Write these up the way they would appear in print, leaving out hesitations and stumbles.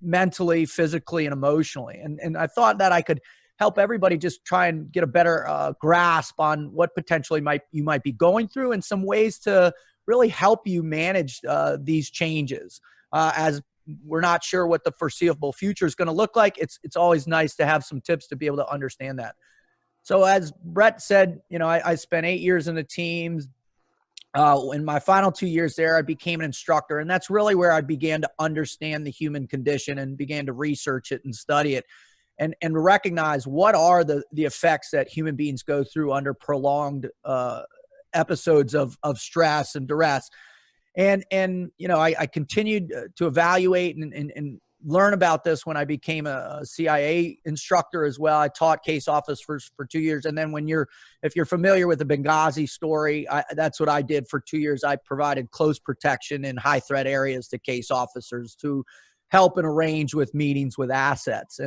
mentally, physically, and emotionally. And I thought that I could help everybody just try and get a better grasp on what potentially you might be going through and some ways to really help you manage these changes. As we're not sure what the foreseeable future is going to look like, it's always nice to have some tips to be able to understand that. So as Brett said, I spent 8 years in the teams. In my final 2 years there, I became an instructor, and that's really where I began to understand the human condition and began to research it and study it and recognize what are the effects that human beings go through under prolonged episodes of stress and duress. And I continued to evaluate and learn about this when I became a CIA instructor as well. I taught case officers for 2 years. And then if you're familiar with the Benghazi story, that's what I did for 2 years. I provided close protection in high threat areas to case officers to help and arrange with meetings with assets.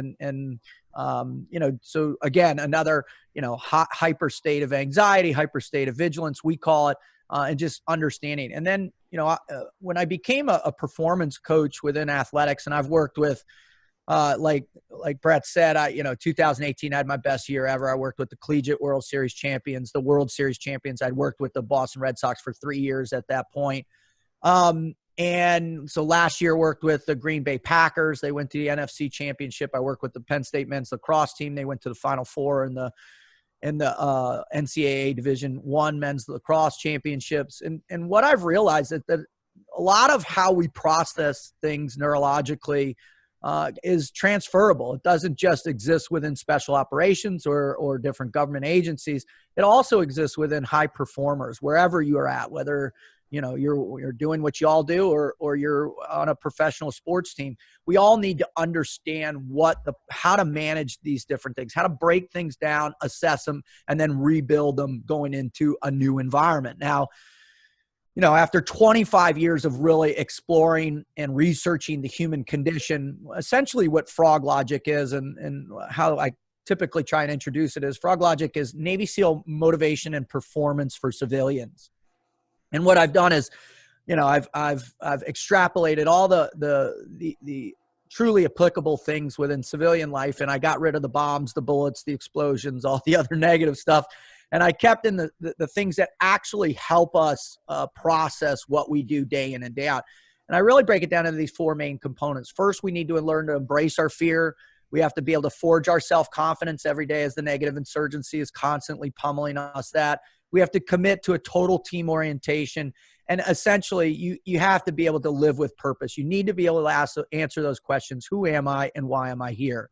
So again, another, hyper state of anxiety, hyper state of vigilance, we call it, and just understanding. And then, when I became a performance coach within athletics, and I've worked with, like Brett said, 2018, I had my best year ever. I worked with the Collegiate World Series champions, the World Series champions. I'd worked with the Boston Red Sox for 3 years at that point. And so last year worked with the Green Bay Packers. They went to the NFC Championship. I worked with the Penn State men's lacrosse team. They went to the Final Four in the NCAA Division I men's lacrosse championships. And what I've realized is that a lot of how we process things neurologically is transferable. It doesn't just exist within special operations or different government agencies. It also exists within high performers, wherever you are at, whether you're doing what you all do or you're on a professional sports team. We all need to understand how to manage these different things, how to break things down, assess them, and then rebuild them going into a new environment. Now, after 25 years of really exploring and researching the human condition, essentially what frog logic is and how I typically try and introduce it is, frog logic is Navy SEAL motivation and performance for civilians. And what I've done is, I've extrapolated all the truly applicable things within civilian life, and I got rid of the bombs, the bullets, the explosions, all the other negative stuff, and I kept in the things that actually help us process what we do day in and day out. And I really break it down into these four main components. First, we need to learn to embrace our fear. We have to be able to forge our self-confidence every day as the negative insurgency is constantly pummeling us that. We have to commit to a total team orientation. And essentially, you have to be able to live with purpose. You need to be able to answer those questions. Who am I and why am I here?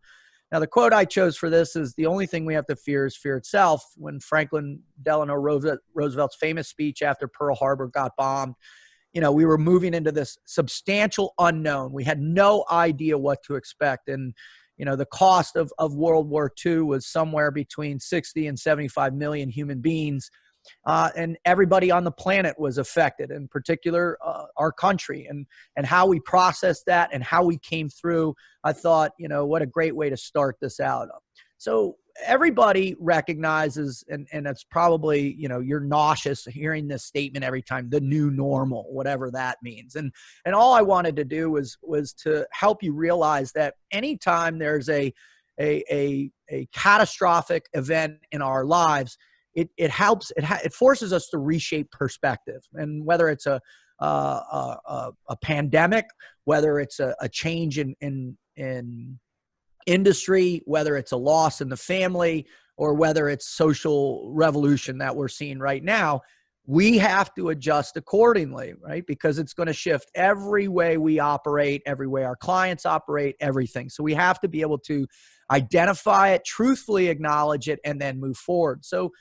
Now, the quote I chose for this is, the only thing we have to fear is fear itself. When Franklin Delano Roosevelt's famous speech after Pearl Harbor got bombed, we were moving into this substantial unknown. We had no idea what to expect. And the cost of World War II was somewhere between 60 and 75 million human beings. And everybody on the planet was affected, in particular our country, and how we processed that and how we came through. I thought, what a great way to start this out. So everybody recognizes, and it's probably, you're nauseous hearing this statement every time, the new normal, whatever that means. And all I wanted to do was to help you realize that anytime there's a catastrophic event in our lives, it forces us to reshape perspective. And whether it's a pandemic, whether it's a change in industry, whether it's a loss in the family, or whether it's social revolution that we're seeing right now, we have to adjust accordingly, right? Because it's going to shift every way we operate, every way our clients operate, everything. So we have to be able to identify it, truthfully acknowledge it, and then move forward. So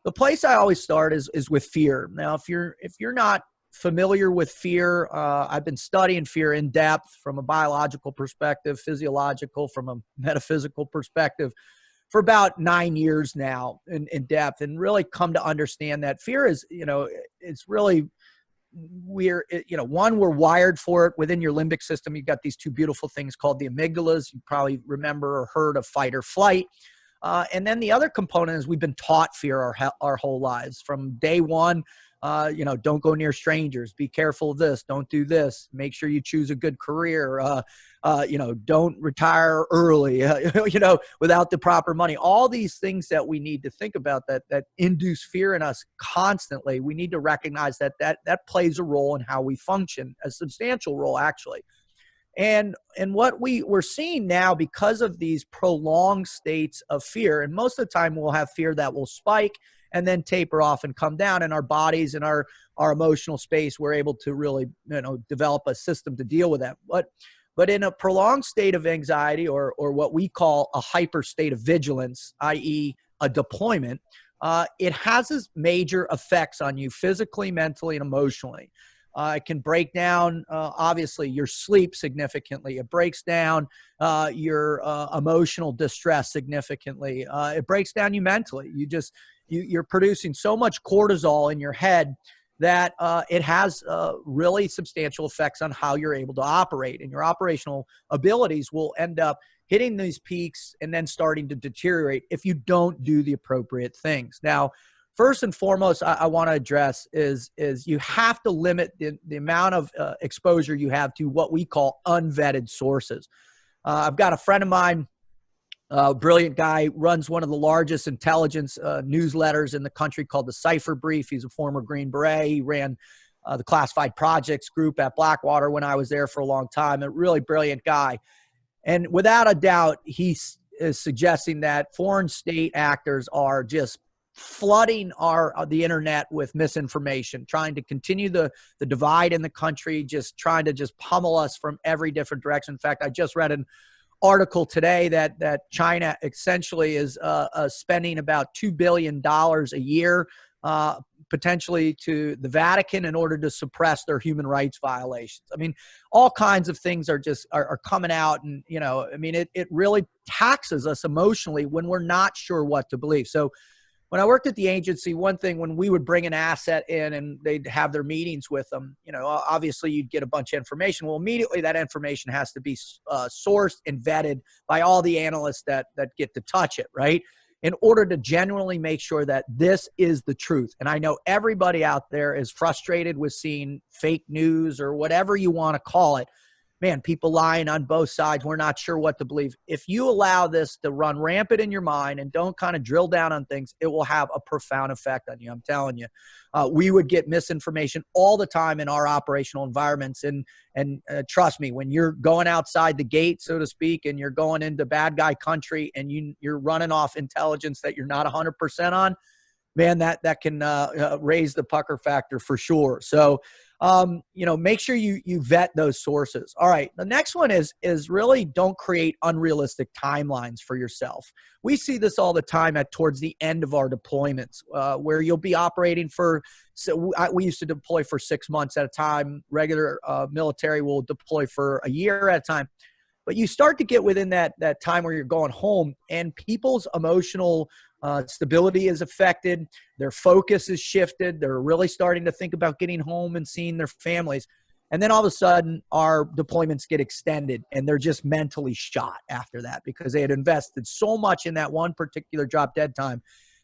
the place I always start is with fear. Now, if you're not familiar with fear, I've been studying fear in depth from a biological perspective, physiological, from a metaphysical perspective for about 9 years now in depth, and really come to understand that fear is, it's really, we're wired for it. Within your limbic system, you've got these two beautiful things called the amygdalas. You probably remember or heard of fight or flight. And then the other component is we've been taught fear our whole lives. From day one, Don't go near strangers. Be careful of this. Don't do this. Make sure you choose a good career. Don't retire early, without the proper money. All these things that we need to think about that induce fear in us constantly. We need to recognize that plays a role in how we function, a substantial role, actually. And what we're seeing now, because of these prolonged states of fear, and most of the time we'll have fear that will spike and then taper off and come down, in our bodies and our emotional space, we're able to really, develop a system to deal with that. But in a prolonged state of anxiety, or what we call a hyper state of vigilance, i.e. a deployment, it has its major effects on you physically, mentally, and emotionally. It can break down, obviously, your sleep significantly. It breaks down your emotional distress significantly. It breaks down you mentally. You're producing so much cortisol in your head that it has really substantial effects on how you're able to operate. And your operational abilities will end up hitting these peaks and then starting to deteriorate if you don't do the appropriate things. Now, first and foremost, I want to address is you have to limit the amount of exposure you have to what we call unvetted sources. I've got a friend of mine, a brilliant guy, runs one of the largest intelligence newsletters in the country called the Cipher Brief. He's a former Green Beret. He ran the classified projects group at Blackwater when I was there for a long time. A really brilliant guy. And without a doubt, he is suggesting that foreign state actors are just flooding the internet with misinformation, trying to continue the divide in the country, just trying to pummel us from every different direction. In fact, I just read an article today that China essentially is spending about $2 billion a year potentially to the Vatican in order to suppress their human rights violations. I mean, all kinds of things are coming out, and it really taxes us emotionally when we're not sure what to believe. So when I worked at the agency, one thing, when we would bring an asset in and they'd have their meetings with them, obviously you'd get a bunch of information. Well, immediately that information has to be sourced and vetted by all the analysts that get to touch it, right? In order to genuinely make sure that this is the truth. And I know everybody out there is frustrated with seeing fake news or whatever you want to call it. Man, people lying on both sides. We're not sure what to believe. If you allow this to run rampant in your mind and don't kind of drill down on things, it will have a profound effect on you. I'm telling you, we would get misinformation all the time in our operational environments. And trust me, when you're going outside the gate, so to speak, and you're going into bad guy country and you're running off intelligence that you're not 100% on, man, that can raise the pucker factor for sure. So, make sure you vet those sources. All right. The next one is really don't create unrealistic timelines for yourself. We see this all the time towards the end of our deployments, where you'll be operating we used to deploy for 6 months at a time. Regular military will deploy for a year at a time. But you start to get within that time where you're going home, and people's emotional stability is affected. Their focus is shifted. They're really starting to think about getting home and seeing their families. And then all of a sudden, our deployments get extended, and they're just mentally shot after that because they had invested so much in that one particular drop dead time.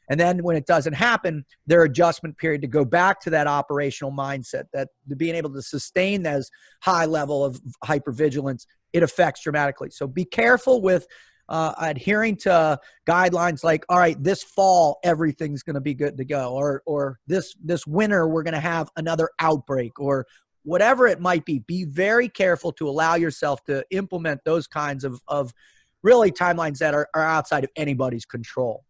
And then when it doesn't happen, their adjustment period to go back to that operational mindset, that to being able to sustain those high level of hypervigilance, it affects dramatically. So be careful with adhering to guidelines like, all right, this fall, everything's going to be good to go. Or this winter, we're going to have another outbreak, or whatever it might be. Be very careful to allow yourself to implement those kinds of really timelines that are outside of anybody's control.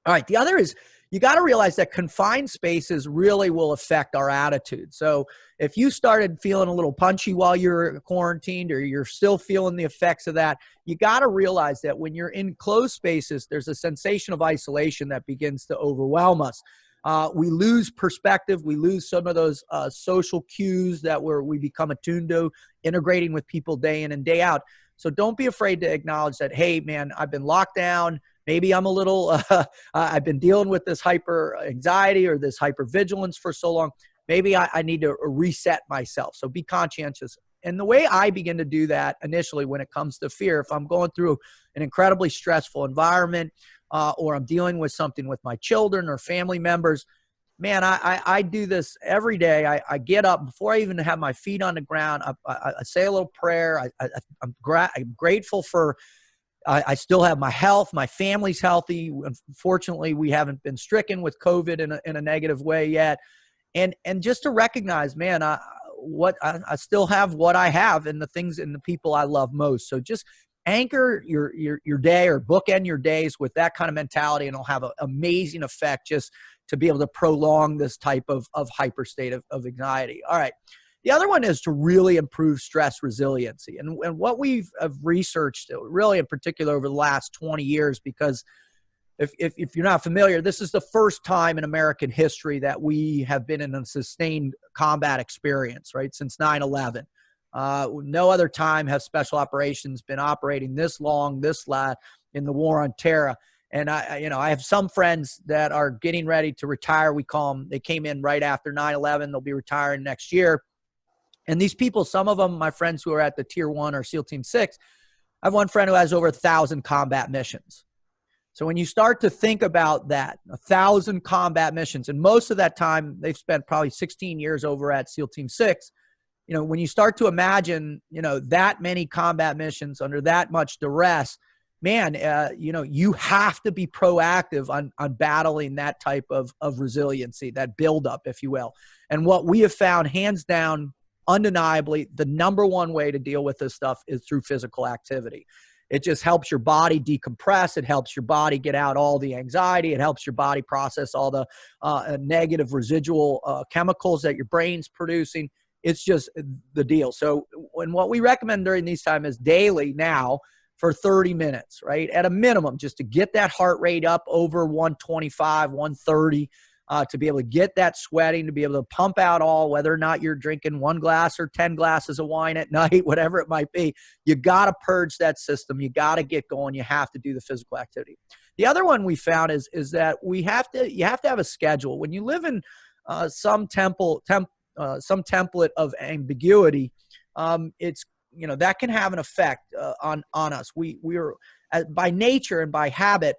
All right. The other is you got to realize that confined spaces really will affect our attitude. So if you started feeling a little punchy while you're quarantined, or you're still feeling the effects of that, you got to realize that when you're in closed spaces, there's a sensation of isolation that begins to overwhelm us. We lose perspective. We lose some of those social cues that we become attuned to, integrating with people day in and day out. So don't be afraid to acknowledge that, hey, man, I've been locked down. Maybe I'm a little, I've been dealing with this hyper anxiety or this hypervigilance for so long. Maybe I need to reset myself. So be conscientious. And the way I begin to do that initially when it comes to fear, if I'm going through an incredibly stressful environment, or I'm dealing with something with my children or family members, man, I do this every day. I get up before I even have my feet on the ground. I say a little prayer. I'm grateful for, I still have my health. My family's healthy. Unfortunately, we haven't been stricken with COVID in a negative way yet. And just to recognize, man, I still have what I have and the things and the people I love most. So just anchor your day, or bookend your days with that kind of mentality, and it'll have an amazing effect just to be able to prolong this type of hyper state of anxiety. All right. The other one is to really improve stress resiliency. And what we've researched really in particular over the last 20 years, because if you're not familiar, this is the first time in American history that we have been in a sustained combat experience, right? Since 9/11. No other time have special operations been operating this long, this late in the war on terror. And I have some friends that are getting ready to retire. We call them, they came in right after 9/11. They'll be retiring next year. And these people, some of them, my friends who are at the Tier 1 or SEAL Team 6, I have one friend who has over 1,000 combat missions. So when you start to think about that, 1,000 combat missions, and most of that time they've spent probably 16 years over at SEAL Team 6, when you start to imagine, that many combat missions under that much duress, man, you have to be proactive on battling that type of resiliency, that buildup, if you will. And what we have found, hands down, undeniably, the number one way to deal with this stuff is through physical activity. It just helps your body decompress. It helps your body get out all the anxiety. It helps your body process all the negative residual chemicals that your brain's producing. It's just the deal. So what we recommend during these times is daily now for 30 minutes, right? At a minimum, just to get that heart rate up over 125, 130, to be able to get that sweating, to be able to pump out all, whether or not you're drinking 1 glass or 10 glasses of wine at night, whatever it might be, you got to purge that system. You got to get going. You have to do the physical activity. The other one we found is that you have to have a schedule. When you live in some template of ambiguity, it's, that can have an effect on us. We are, by nature and by habit,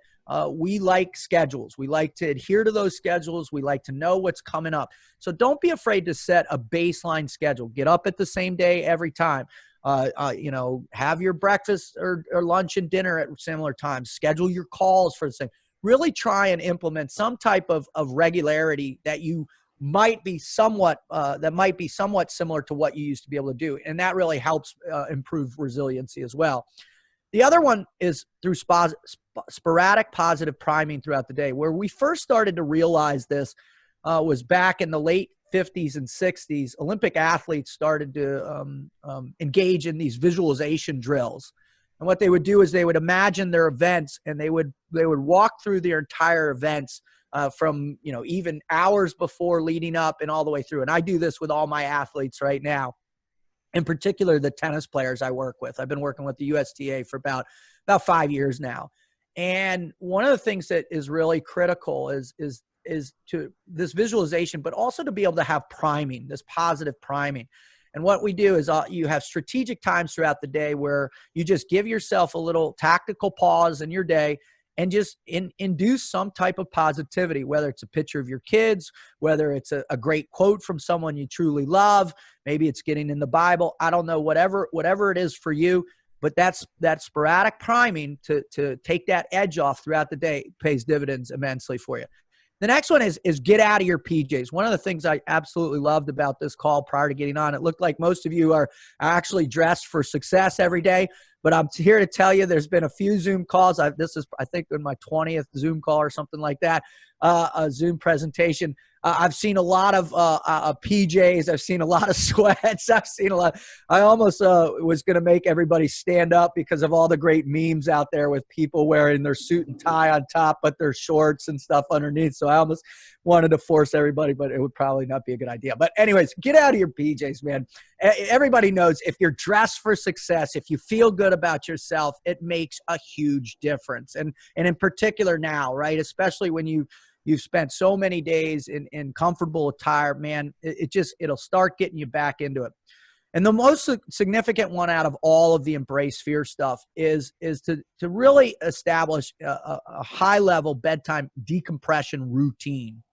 we like schedules. We like to adhere to those schedules. We like to know what's coming up. So don't be afraid to set a baseline schedule. Get up at the same day every time. Have your breakfast or lunch and dinner at similar times. Schedule your calls for the same. Really try and implement some type of regularity that you might be somewhat similar to what you used to be able to do. And that really helps improve resiliency as well. The other one is through sporadic positive priming throughout the day. Where we first started to realize this was back in the late 50s and 60s. Olympic athletes started to engage in these visualization drills. And what they would do is they would imagine their events, and they would walk through their entire events from, even hours before leading up and all the way through. And I do this with all my athletes right now. In particular, the tennis players I work with. I've been working with the USTA for about 5 years now. And one of the things that is really critical is to this visualization, but also to be able to have priming, this positive priming. And what we do is you have strategic times throughout the day where you just give yourself a little tactical pause in your day and just induce some type of positivity, whether it's a picture of your kids, whether it's a great quote from someone you truly love, maybe it's getting in the Bible, I don't know, whatever it is for you, but that sporadic priming to take that edge off throughout the day pays dividends immensely for you. The next one is get out of your PJs. One of the things I absolutely loved about this call prior to getting on, it looked like most of you are actually dressed for success every day, but I'm here to tell you there's been a few Zoom calls. This is, I think, in my 20th Zoom call or something like that, a Zoom presentation. I've seen a lot of PJs. I've seen a lot of sweats. I've seen a lot. I almost was going to make everybody stand up because of all the great memes out there with people wearing their suit and tie on top, but their shorts and stuff underneath. So I almost wanted to force everybody, but it would probably not be a good idea. But anyways, get out of your PJs, man. Everybody knows if you're dressed for success, if you feel good about yourself, it makes a huge difference. And in particular now, right? Especially when you've spent so many days in comfortable attire, man, it'll start getting you back into it. And the most significant one out of all of the embrace fear stuff is to really establish a high level bedtime decompression routine.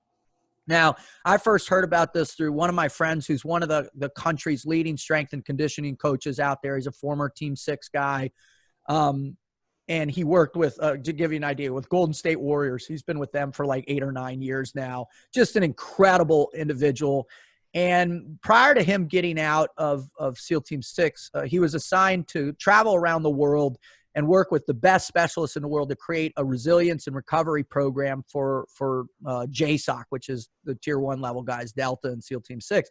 Now, I first heard about this through one of my friends who's one of the country's leading strength and conditioning coaches out there. He's a former Team 6 guy. And he worked with, to give you an idea, with Golden State Warriors. He's been with them for like 8 or 9 years now. Just an incredible individual. And prior to him getting out of SEAL Team 6, he was assigned to travel around the world and work with the best specialists in the world to create a resilience and recovery program for JSOC, which is the Tier 1 level guys, Delta and SEAL Team 6.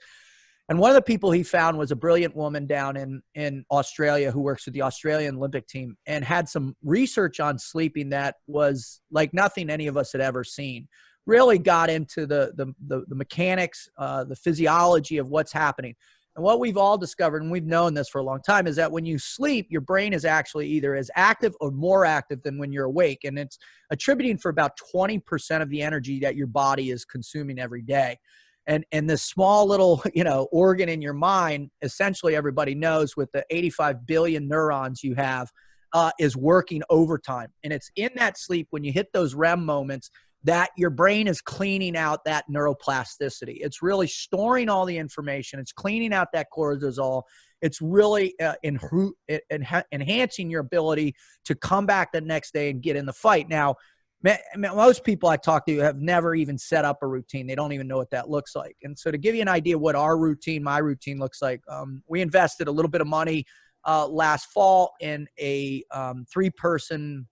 And one of the people he found was a brilliant woman down in Australia who works with the Australian Olympic team and had some research on sleeping that was like nothing any of us had ever seen. Really got into the mechanics, the physiology of what's happening. And what we've all discovered, and we've known this for a long time, is that when you sleep, your brain is actually either as active or more active than when you're awake. And it's attributing for about 20% of the energy that your body is consuming every day. And this small little, organ in your mind, essentially everybody knows with the 85 billion neurons you have, is working overtime. And it's in that sleep when you hit those REM moments that your brain is cleaning out that neuroplasticity. It's really storing all the information. It's cleaning out that cortisol. It's really enhancing your ability to come back the next day and get in the fight. Now, most people I talk to have never even set up a routine. They don't even know what that looks like. And so to give you an idea what my routine looks like, we invested a little bit of money last fall in a 3-person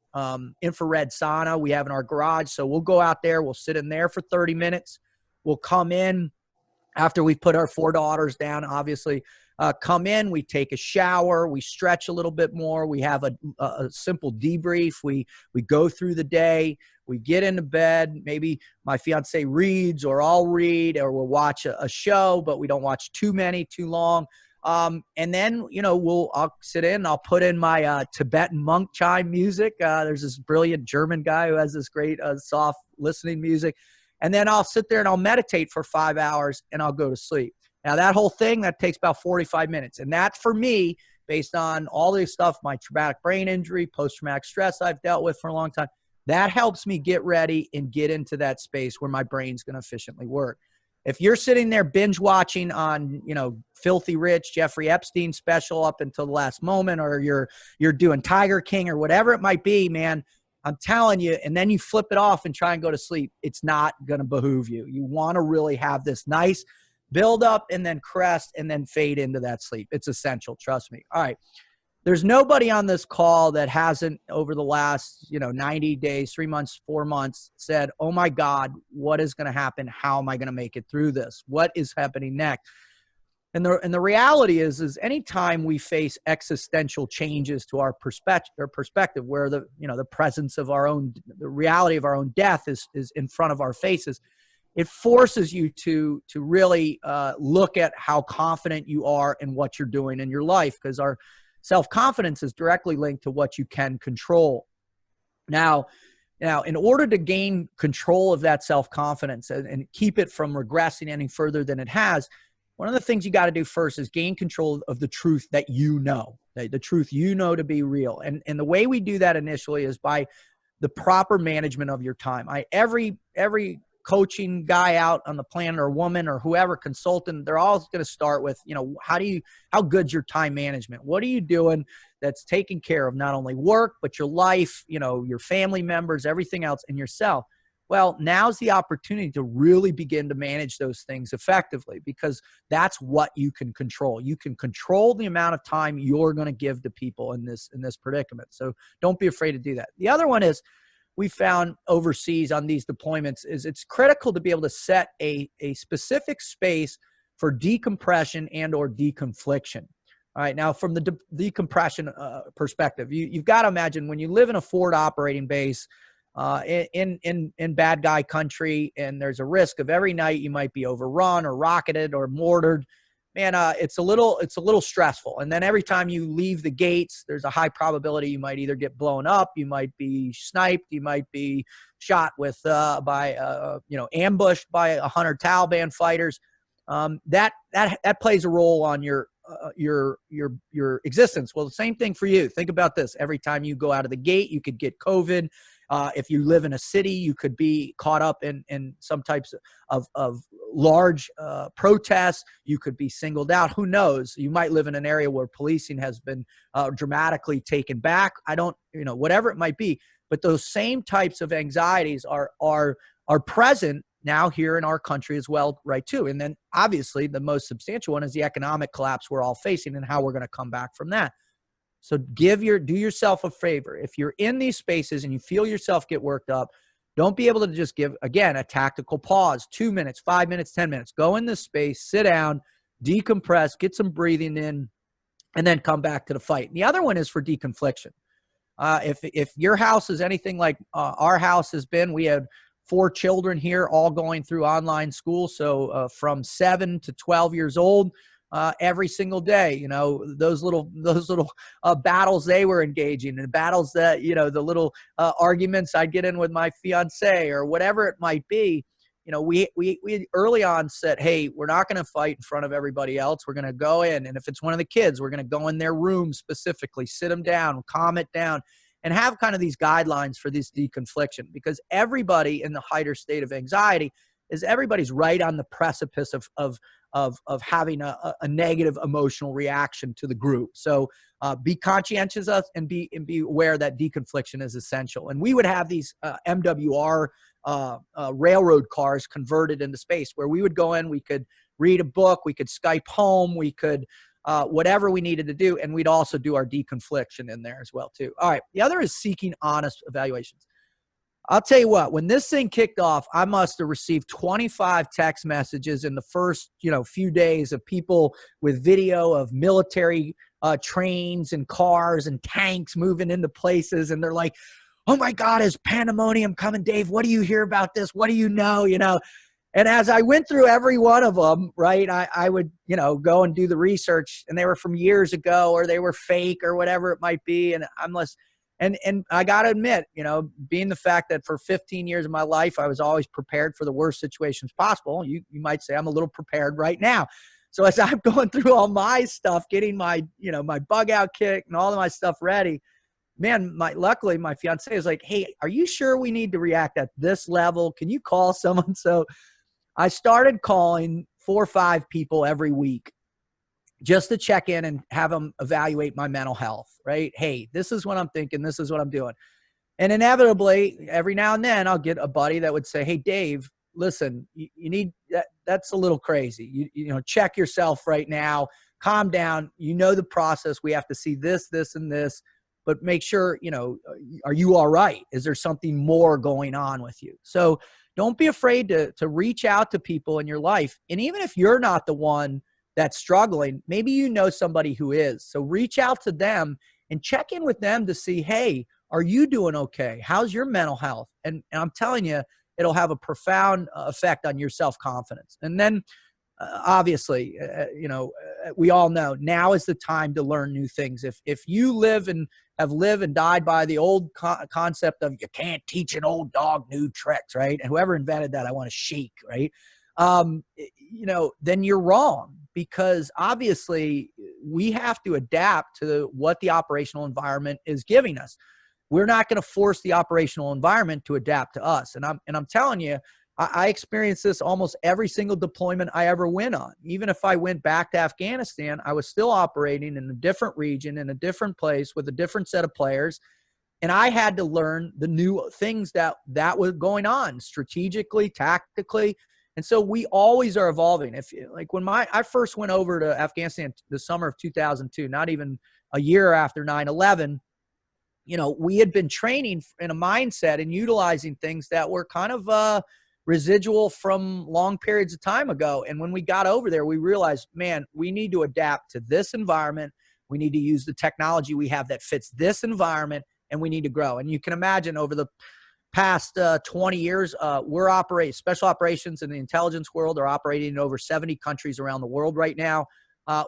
infrared sauna we have in our garage. So we'll go out there, we'll sit in there for 30 minutes. We'll come in after we've put our 4 daughters down, obviously. Come in, we take a shower, we stretch a little bit more, we have a simple debrief, we go through the day, we get into bed, maybe my fiance reads or I'll read, or we'll watch a show, but we don't watch too long. And then, I'll sit in, I'll put in my Tibetan monk chime music. There's this brilliant German guy who has this great soft listening music. And then I'll sit there and I'll meditate for 5 hours and I'll go to sleep. Now, that whole thing, that takes about 45 minutes. And that, for me, based on all this stuff, my traumatic brain injury, post-traumatic stress I've dealt with for a long time, that helps me get ready and get into that space where my brain's going to efficiently work. If you're sitting there binge watching on, Filthy Rich, Jeffrey Epstein special up until the last moment, or you're doing Tiger King or whatever it might be, man, I'm telling you, and then you flip it off and try and go to sleep, it's not going to behoove you. You want to really have this nice build up and then crest and then fade into that sleep. It's essential. Trust me. All right. There's nobody on this call that hasn't over the last, 90 days, 3 months, 4 months said, oh my God, what is going to happen? How am I going to make it through this? What is happening next? And the reality is anytime we face existential changes to our perspective where the presence of our own, the reality of our own death is in front of our faces, it forces you to really look at how confident you are in what you're doing in your life, because our self-confidence is directly linked to what you can control. Now, in order to gain control of that self-confidence and keep it from regressing any further than it has, one of the things you got to do first is gain control of the truth that the truth to be real. And the way we do that initially is by the proper management of your time. Every coaching guy out on the planet, or woman, or whoever, consultant, they're all going to start with, how good's your time management? What are you doing that's taking care of not only work, but your life, your family members, everything else, and yourself? Well, now's the opportunity to really begin to manage those things effectively, because that's what you can control. You can control the amount of time you're going to give to people in this predicament. So don't be afraid to do that. The other one is, we found overseas on these deployments, is it's critical to be able to set a specific space for decompression and or deconfliction. All right. Now, from the decompression perspective, you've got to imagine when you live in a forward operating base in bad guy country, and there's a risk of every night you might be overrun or rocketed or mortared. Man, it's a little stressful. And then every time you leave the gates, there's a high probability you might either get blown up, you might be sniped, you might be shot with ambushed by 100 Taliban fighters. That plays a role on your existence. Well, the same thing for you. Think about this. Every time you go out of the gate, you could get COVID. If you live in a city, you could be caught up in some types of large protests. You could be singled out. Who knows? You might live in an area where policing has been dramatically taken back. I don't, whatever it might be. But those same types of anxieties are present now here in our country as well, right, too. And then obviously the most substantial one is the economic collapse we're all facing and how we're going to come back from that. So do yourself a favor. If you're in these spaces and you feel yourself get worked up, don't be able to just give, again, a tactical pause, 2 minutes, 5 minutes, 10 minutes. Go in this space, sit down, decompress, get some breathing in, and then come back to the fight. And the other one is for deconfliction. If your house is anything like our house has been, we had 4 children here all going through online school. So from 7 to 12 years old, every single day, those little battles they were engaging in, battles that, the little arguments I'd get in with my fiance or whatever it might be. We early on said, hey, we're not going to fight in front of everybody else. We're going to go in. And if it's one of the kids, we're going to go in their room specifically, sit them down, calm it down, and have kind of these guidelines for this deconfliction, because everybody in the height or state of anxiety is everybody's right on the precipice of having a negative emotional reaction to the group. So be conscientious of and be aware that deconfliction is essential. And we would have these MWR railroad cars converted into space where we would go in, we could read a book, we could Skype home, we could whatever we needed to do. And we'd also do our deconfliction in there as well too. All right. The other is seeking honest evaluations. I'll tell you what, when this thing kicked off, I must have received 25 text messages in the first, few days of people with video of military trains and cars and tanks moving into places. And they're like, oh my God, is pandemonium coming, Dave? What do you hear about this? What do you know? And as I went through every one of them, right, I would, go and do the research, and they were from years ago or they were fake or whatever it might be. And And I got to admit, being the fact that for 15 years of my life, I was always prepared for the worst situations possible. You might say I'm a little prepared right now. So as I'm going through all my stuff, getting my, my bug out kit and all of my stuff ready, man, luckily my fiance is like, hey, are you sure we need to react at this level? Can you call someone? So I started calling 4 or 5 people every week just to check in and have them evaluate my mental health, right? Hey, this is what I'm thinking. This is what I'm doing. And inevitably, every now and then, I'll get a buddy that would say, hey, Dave, listen, you need that. That's a little crazy. Check yourself right now. Calm down. The process. We have to see this, this, and this, but make sure, are you all right? Is there something more going on with you? So don't be afraid to reach out to people in your life. And even if you're not the one that's struggling, maybe somebody who is. So reach out to them and check in with them to see, hey, are you doing okay? How's your mental health? And I'm telling you, it'll have a profound effect on your self-confidence. And then obviously, we all know now is the time to learn new things. If you live and have lived and died by the old concept of you can't teach an old dog new tricks, right? And whoever invented that, I want to shake, right? Then you're wrong, because obviously we have to adapt to what the operational environment is giving us. We're not going to force the operational environment to adapt to us. And I'm telling you, I experienced this almost every single deployment I ever went on. Even if I went back to Afghanistan, I was still operating in a different region, in a different place with a different set of players. And I had to learn the new things that was going on strategically, tactically. And so we always are evolving. When I first went over to Afghanistan the summer of 2002, not even a year after 9/11, we had been training in a mindset and utilizing things that were kind of residual from long periods of time ago. And when we got over there, we realized, man, we need to adapt to this environment. We need to use the technology we have that fits this environment, and we need to grow. And you can imagine over the past 20 years, we're operating special operations in the intelligence world are operating in over 70 countries around the world right now.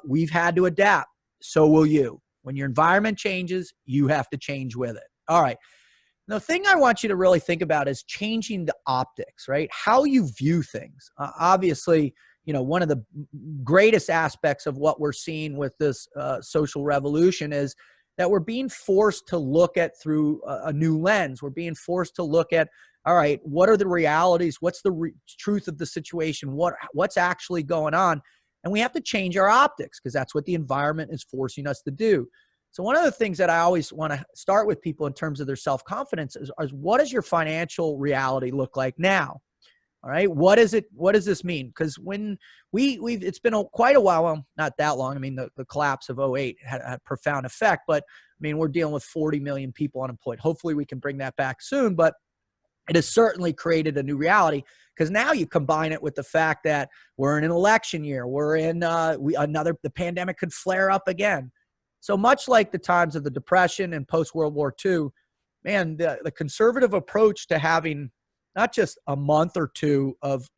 We've had to adapt. So will you. When your environment changes, you have to change with it. All right. The thing I want you to really think about is changing the optics, right? How you view things. Obviously, one of the greatest aspects of what we're seeing with this social revolution is that we're being forced to look at through a new lens. We're being forced to look at, all right, what are the realities? What's the truth of the situation? What's actually going on? And we have to change our optics because that's what the environment is forcing us to do. So one of the things that I always want to start with people in terms of their self-confidence is what does your financial reality look like now? All right. What does this mean? Because when it's been quite a while, well, not that long. I mean, the collapse of '08 had a profound effect, but I mean, we're dealing with 40 million people unemployed. Hopefully we can bring that back soon, but it has certainly created a new reality because now you combine it with the fact that we're in an election year. We're in the pandemic could flare up again. So much like the times of the Depression and post-World War II, man, the conservative approach to having not just a month or two of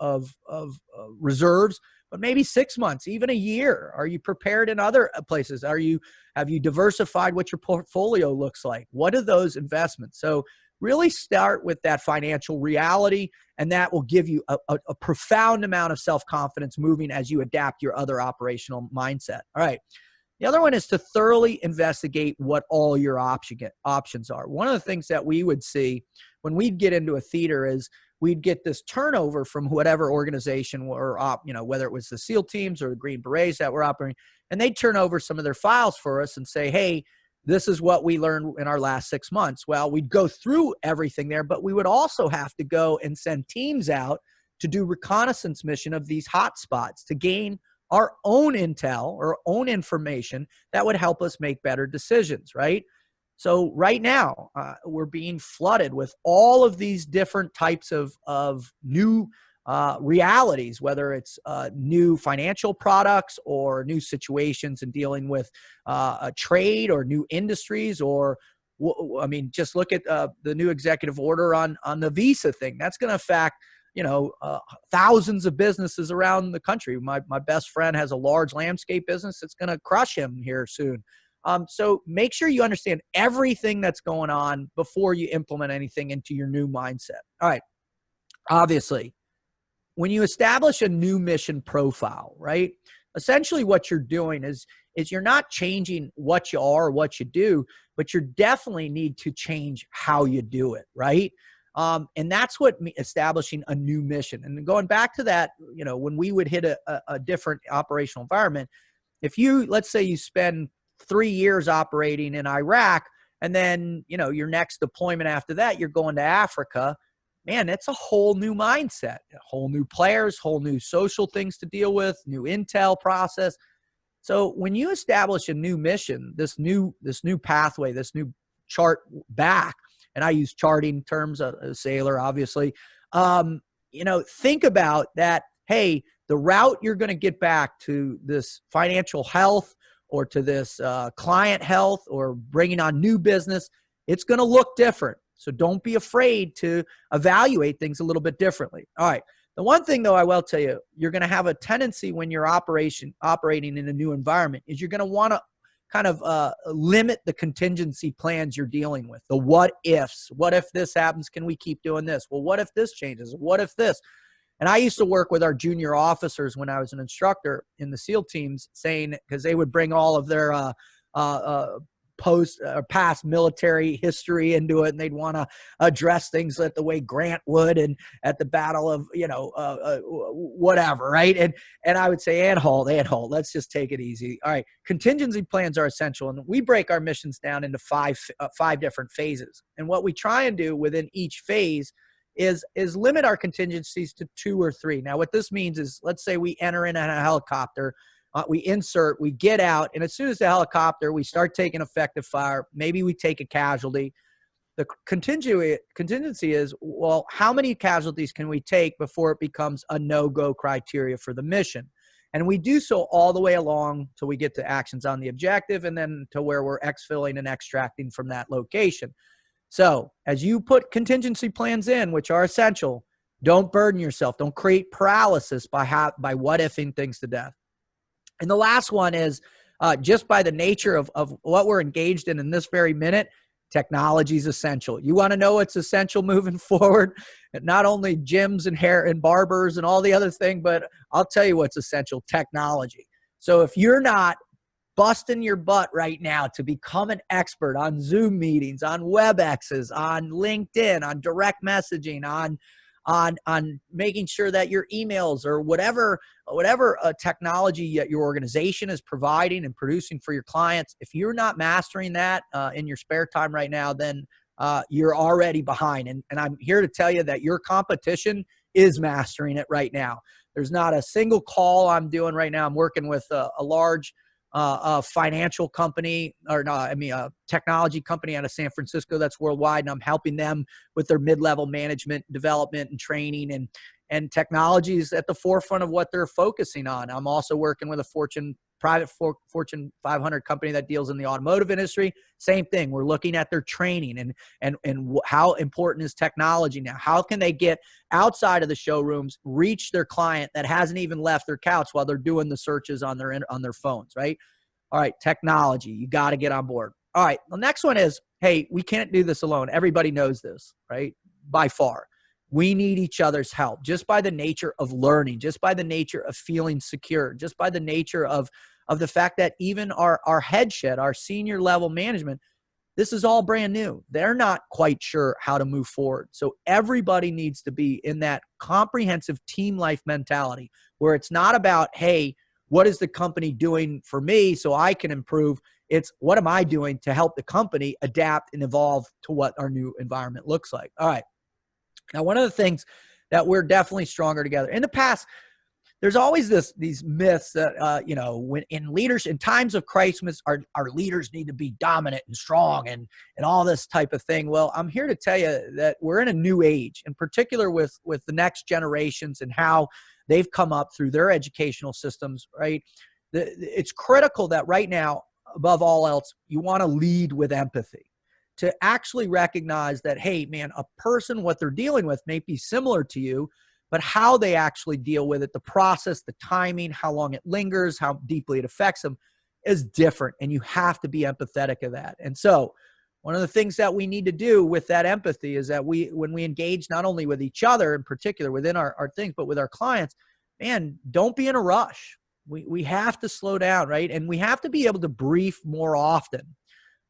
reserves, but maybe 6 months, even a year. Are you prepared in other places? Have you diversified what your portfolio looks like? What are those investments? So really start with that financial reality, and that will give you a profound amount of self-confidence moving as you adapt your other operational mindset. All right. The other one is to thoroughly investigate what all your options are. One of the things that we would see when we'd get into a theater is we'd get this turnover from whatever organization whether it was the SEAL teams or the Green Berets that were operating, and they'd turn over some of their files for us and say, hey, this is what we learned in our last 6 months. Well, we'd go through everything there, but we would also have to go and send teams out to do reconnaissance mission of these hot spots to gain our own intel or own information that would help us make better decisions, right? So right now, we're being flooded with all of these different types of new realities, whether it's new financial products or new situations in dealing with a trade or new industries, or I mean, just look at the new executive order on the visa thing. That's going to affect thousands of businesses around the country. My best friend has a large landscape business. It's going to crush him here soon. So make sure you understand everything that's going on before you implement anything into your new mindset. All right. Obviously, when you establish a new mission profile, right? Essentially what you're doing is you're not changing what you are or what you do, but you definitely need to change how you do it, right? And that's what establishing a new mission. And going back to that, when we would hit a different operational environment, if let's say you spend 3 years operating in Iraq, and then, your next deployment after that, you're going to Africa, man, it's a whole new mindset, whole new players, whole new social things to deal with, new intel process. So when you establish a new mission, this new pathway, this new chart back, and I use charting terms, a sailor, obviously, think about that. Hey, the route you're going to get back to this financial health or to this client health or bringing on new business, it's going to look different. So don't be afraid to evaluate things a little bit differently. All right. The one thing, though, I will tell you, you're going to have a tendency when you're operating in a new environment is you're going to want to kind of limit the contingency plans you're dealing with, the what ifs. What if this happens? Can we keep doing this? Well, what if this changes? What if this? And I used to work with our junior officers when I was an instructor in the SEAL teams, saying, because they would bring all of their post or past military history into it, and they'd want to address things the way Grant would and at the battle of whatever, right? And I would say, and hold, let's just take it easy. All right, contingency plans are essential, and we break our missions down into five different phases. And what we try and do within each phase is limit our contingencies to 2 or 3. Now, what this means is, let's say we enter in a helicopter. We insert, we get out, and as soon as the helicopter, we start taking effective fire, maybe we take a casualty. The contingency is, well, how many casualties can we take before it becomes a no-go criteria for the mission? And we do so all the way along till we get to actions on the objective and then to where we're exfilling and extracting from that location. So as you put contingency plans in, which are essential, don't burden yourself. Don't create paralysis by what-ifing things to death. And the last one is just by the nature of what we're engaged in this very minute, technology is essential. You want to know what's essential moving forward? Not only gyms and hair and barbers and all the other thing, but I'll tell you what's essential, technology. So if you're not busting your butt right now to become an expert on Zoom meetings, on WebExes, on LinkedIn, on direct messaging, on making sure that your emails or whatever technology that your organization is providing and producing for your clients, if you're not mastering that in your spare time right now, then you're already behind. And I'm here to tell you that your competition is mastering it right now. There's not a single call I'm doing right now. I'm working with a large financial company, or no, I mean a technology company out of San Francisco that's worldwide, and I'm helping them with their mid-level management development and training, and technology is at the forefront of what they're focusing on. I'm also working with a Fortune 500 company that deals in the automotive industry. Same thing. We're looking at their training and how important is technology now? How can they get outside of the showrooms, reach their client that hasn't even left their couch while they're doing the searches on their phones, right? All right, technology. You got to get on board. All right, the next one is, hey, we can't do this alone. Everybody knows this, right? By far. We need each other's help just by the nature of learning, just by the nature of feeling secure, just by the nature of the fact that even our head shed, our senior level management, this is all brand new. They're not quite sure how to move forward. So everybody needs to be in that comprehensive team life mentality where it's not about, hey, what is the company doing for me so I can improve? It's what am I doing to help the company adapt and evolve to what our new environment looks like? All right. Now, one of the things that we're definitely stronger together. In the past, there's always these myths that, when in leadership, in times of crisis, our leaders need to be dominant and strong and all this type of thing. Well, I'm here to tell you that we're in a new age, in particular with the next generations and how they've come up through their educational systems, right? It's critical that right now, above all else, you want to lead with empathy. To actually recognize that, hey, man, a person, what they're dealing with may be similar to you, but how they actually deal with it, the process, the timing, how long it lingers, how deeply it affects them is different. And you have to be empathetic of that. And so one of the things that we need to do with that empathy is that when we engage not only with each other in particular within our things, but with our clients, man, don't be in a rush. We have to slow down, right? And we have to be able to brief more often.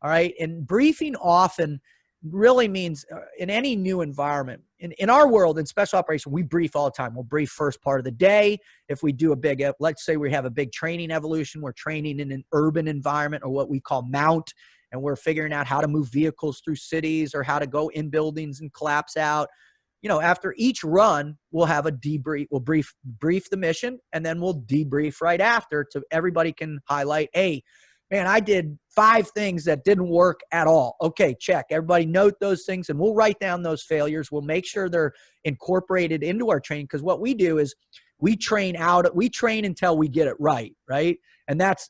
All right. And briefing often really means in any new environment. In our world, in special operation, we brief all the time. We'll brief first part of the day. If we do let's say we have a big training evolution, we're training in an urban environment or what we call mount, and we're figuring out how to move vehicles through cities or how to go in buildings and collapse out. After each run, we'll have a debrief. We'll brief the mission, and then we'll debrief right after so everybody can highlight, hey, man, I did 5 things that didn't work at all. Okay, check. Everybody note those things, and we'll write down those failures. We'll make sure they're incorporated into our training, because what we do is we train until we get it right? And that's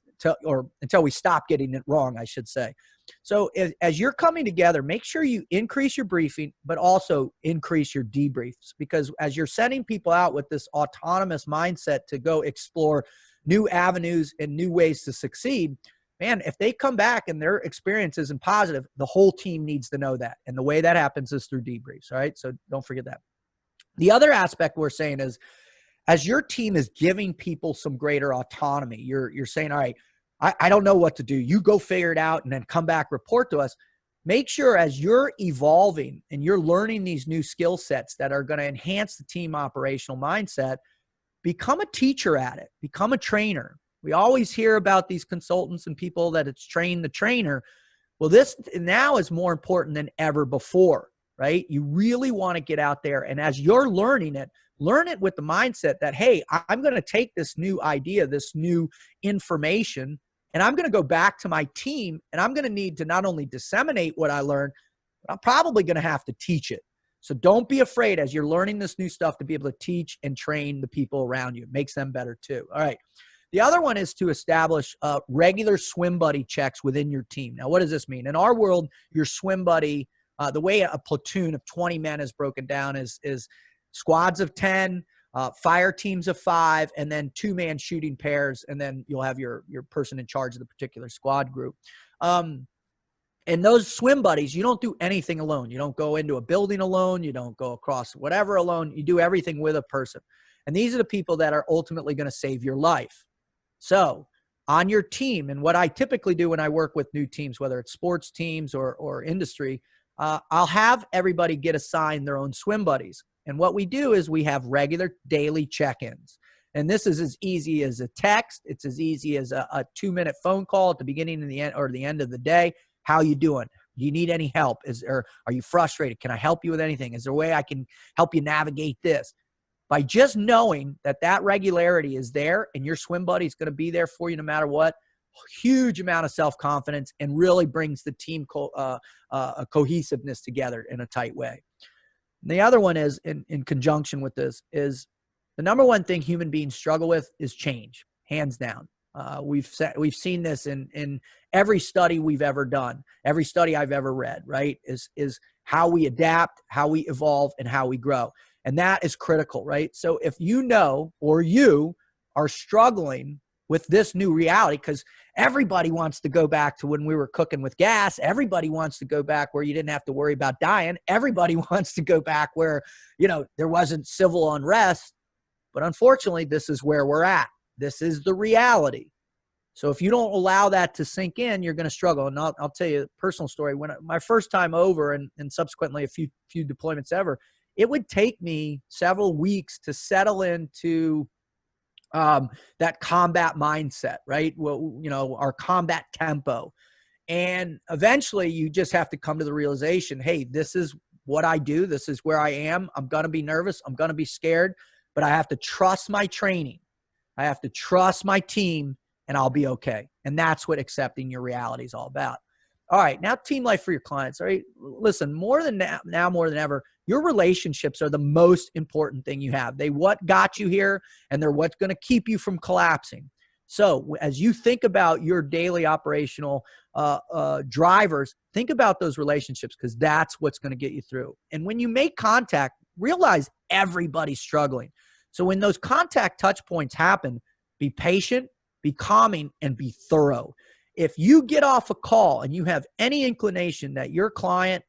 until we stop getting it wrong, I should say. So as you're coming together, make sure you increase your briefing, but also increase your debriefs, because as you're sending people out with this autonomous mindset to go explore new avenues and new ways to succeed, man, if they come back and their experience isn't positive, the whole team needs to know that. And the way that happens is through debriefs, all right? So don't forget that. The other aspect we're saying is, as your team is giving people some greater autonomy, you're saying, all right, I don't know what to do. You go figure it out and then come back, report to us. Make sure as you're evolving and you're learning these new skill sets that are going to enhance the team operational mindset, become a teacher at it, become a trainer. We always hear about these consultants and people that it's train the trainer. Well, this now is more important than ever before, right? You really want to get out there, and as you're learning it, learn it with the mindset that, hey, I'm going to take this new idea, this new information, and I'm going to go back to my team, and I'm going to need to not only disseminate what I learned, but I'm probably going to have to teach it. So don't be afraid as you're learning this new stuff to be able to teach and train the people around you. It makes them better too. All right. The other one is to establish regular swim buddy checks within your team. Now, what does this mean? In our world, your swim buddy, the way a platoon of 20 men is broken down is squads of 10, fire teams of 5, and then 2-man shooting pairs, and then you'll have your person in charge of the particular squad group. And those swim buddies, you don't do anything alone. You don't go into a building alone. You don't go across whatever alone. You do everything with a person. And these are the people that are ultimately going to save your life. So on your team. And what I typically do when I work with new teams, whether it's sports teams or industry, I'll have everybody get assigned their own swim buddies. And what we do is we have regular daily check-ins. And this is as easy as a text. It's as easy as a 2-minute phone call at the beginning and the end, or the end of the day. How you doing? Do you need any help? Are you frustrated? Can I help you with anything? Is there a way I can help you navigate this? By just knowing that regularity is there and your swim buddy is going to be there for you no matter what, huge amount of self-confidence and really brings the team cohesiveness together in a tight way. And the other one is, in conjunction with this, is the number one thing human beings struggle with is change, hands down. We've seen this in every study we've ever done, every study I've ever read, right? Is how we adapt, how we evolve, and how we grow. And that is critical, right? So if you know, or you are struggling with this new reality, because everybody wants to go back to when we were cooking with gas. Everybody wants to go back where you didn't have to worry about dying. Everybody wants to go back where, there wasn't civil unrest. But unfortunately, this is where we're at. This is the reality. So if you don't allow that to sink in, you're going to struggle. And I'll tell you a personal story. When my first time over and subsequently a few deployments ever, it would take me several weeks to settle into that combat mindset, right? Well, our combat tempo. And eventually you just have to come to the realization, hey, this is what I do. This is where I am. I'm going to be nervous. I'm going to be scared, but I have to trust my training. I have to trust my team, and I'll be okay. And that's what accepting your reality is all about. All right, now team life for your clients. All right, listen, more than now more than ever, your relationships are the most important thing you have. They what got you here, and they're what's going to keep you from collapsing. So as you think about your daily operational drivers, think about those relationships, because that's what's going to get you through. And when you make contact, realize everybody's struggling. So when those contact touch points happen, be patient, be calming, and be thorough. If you get off a call and you have any inclination that your client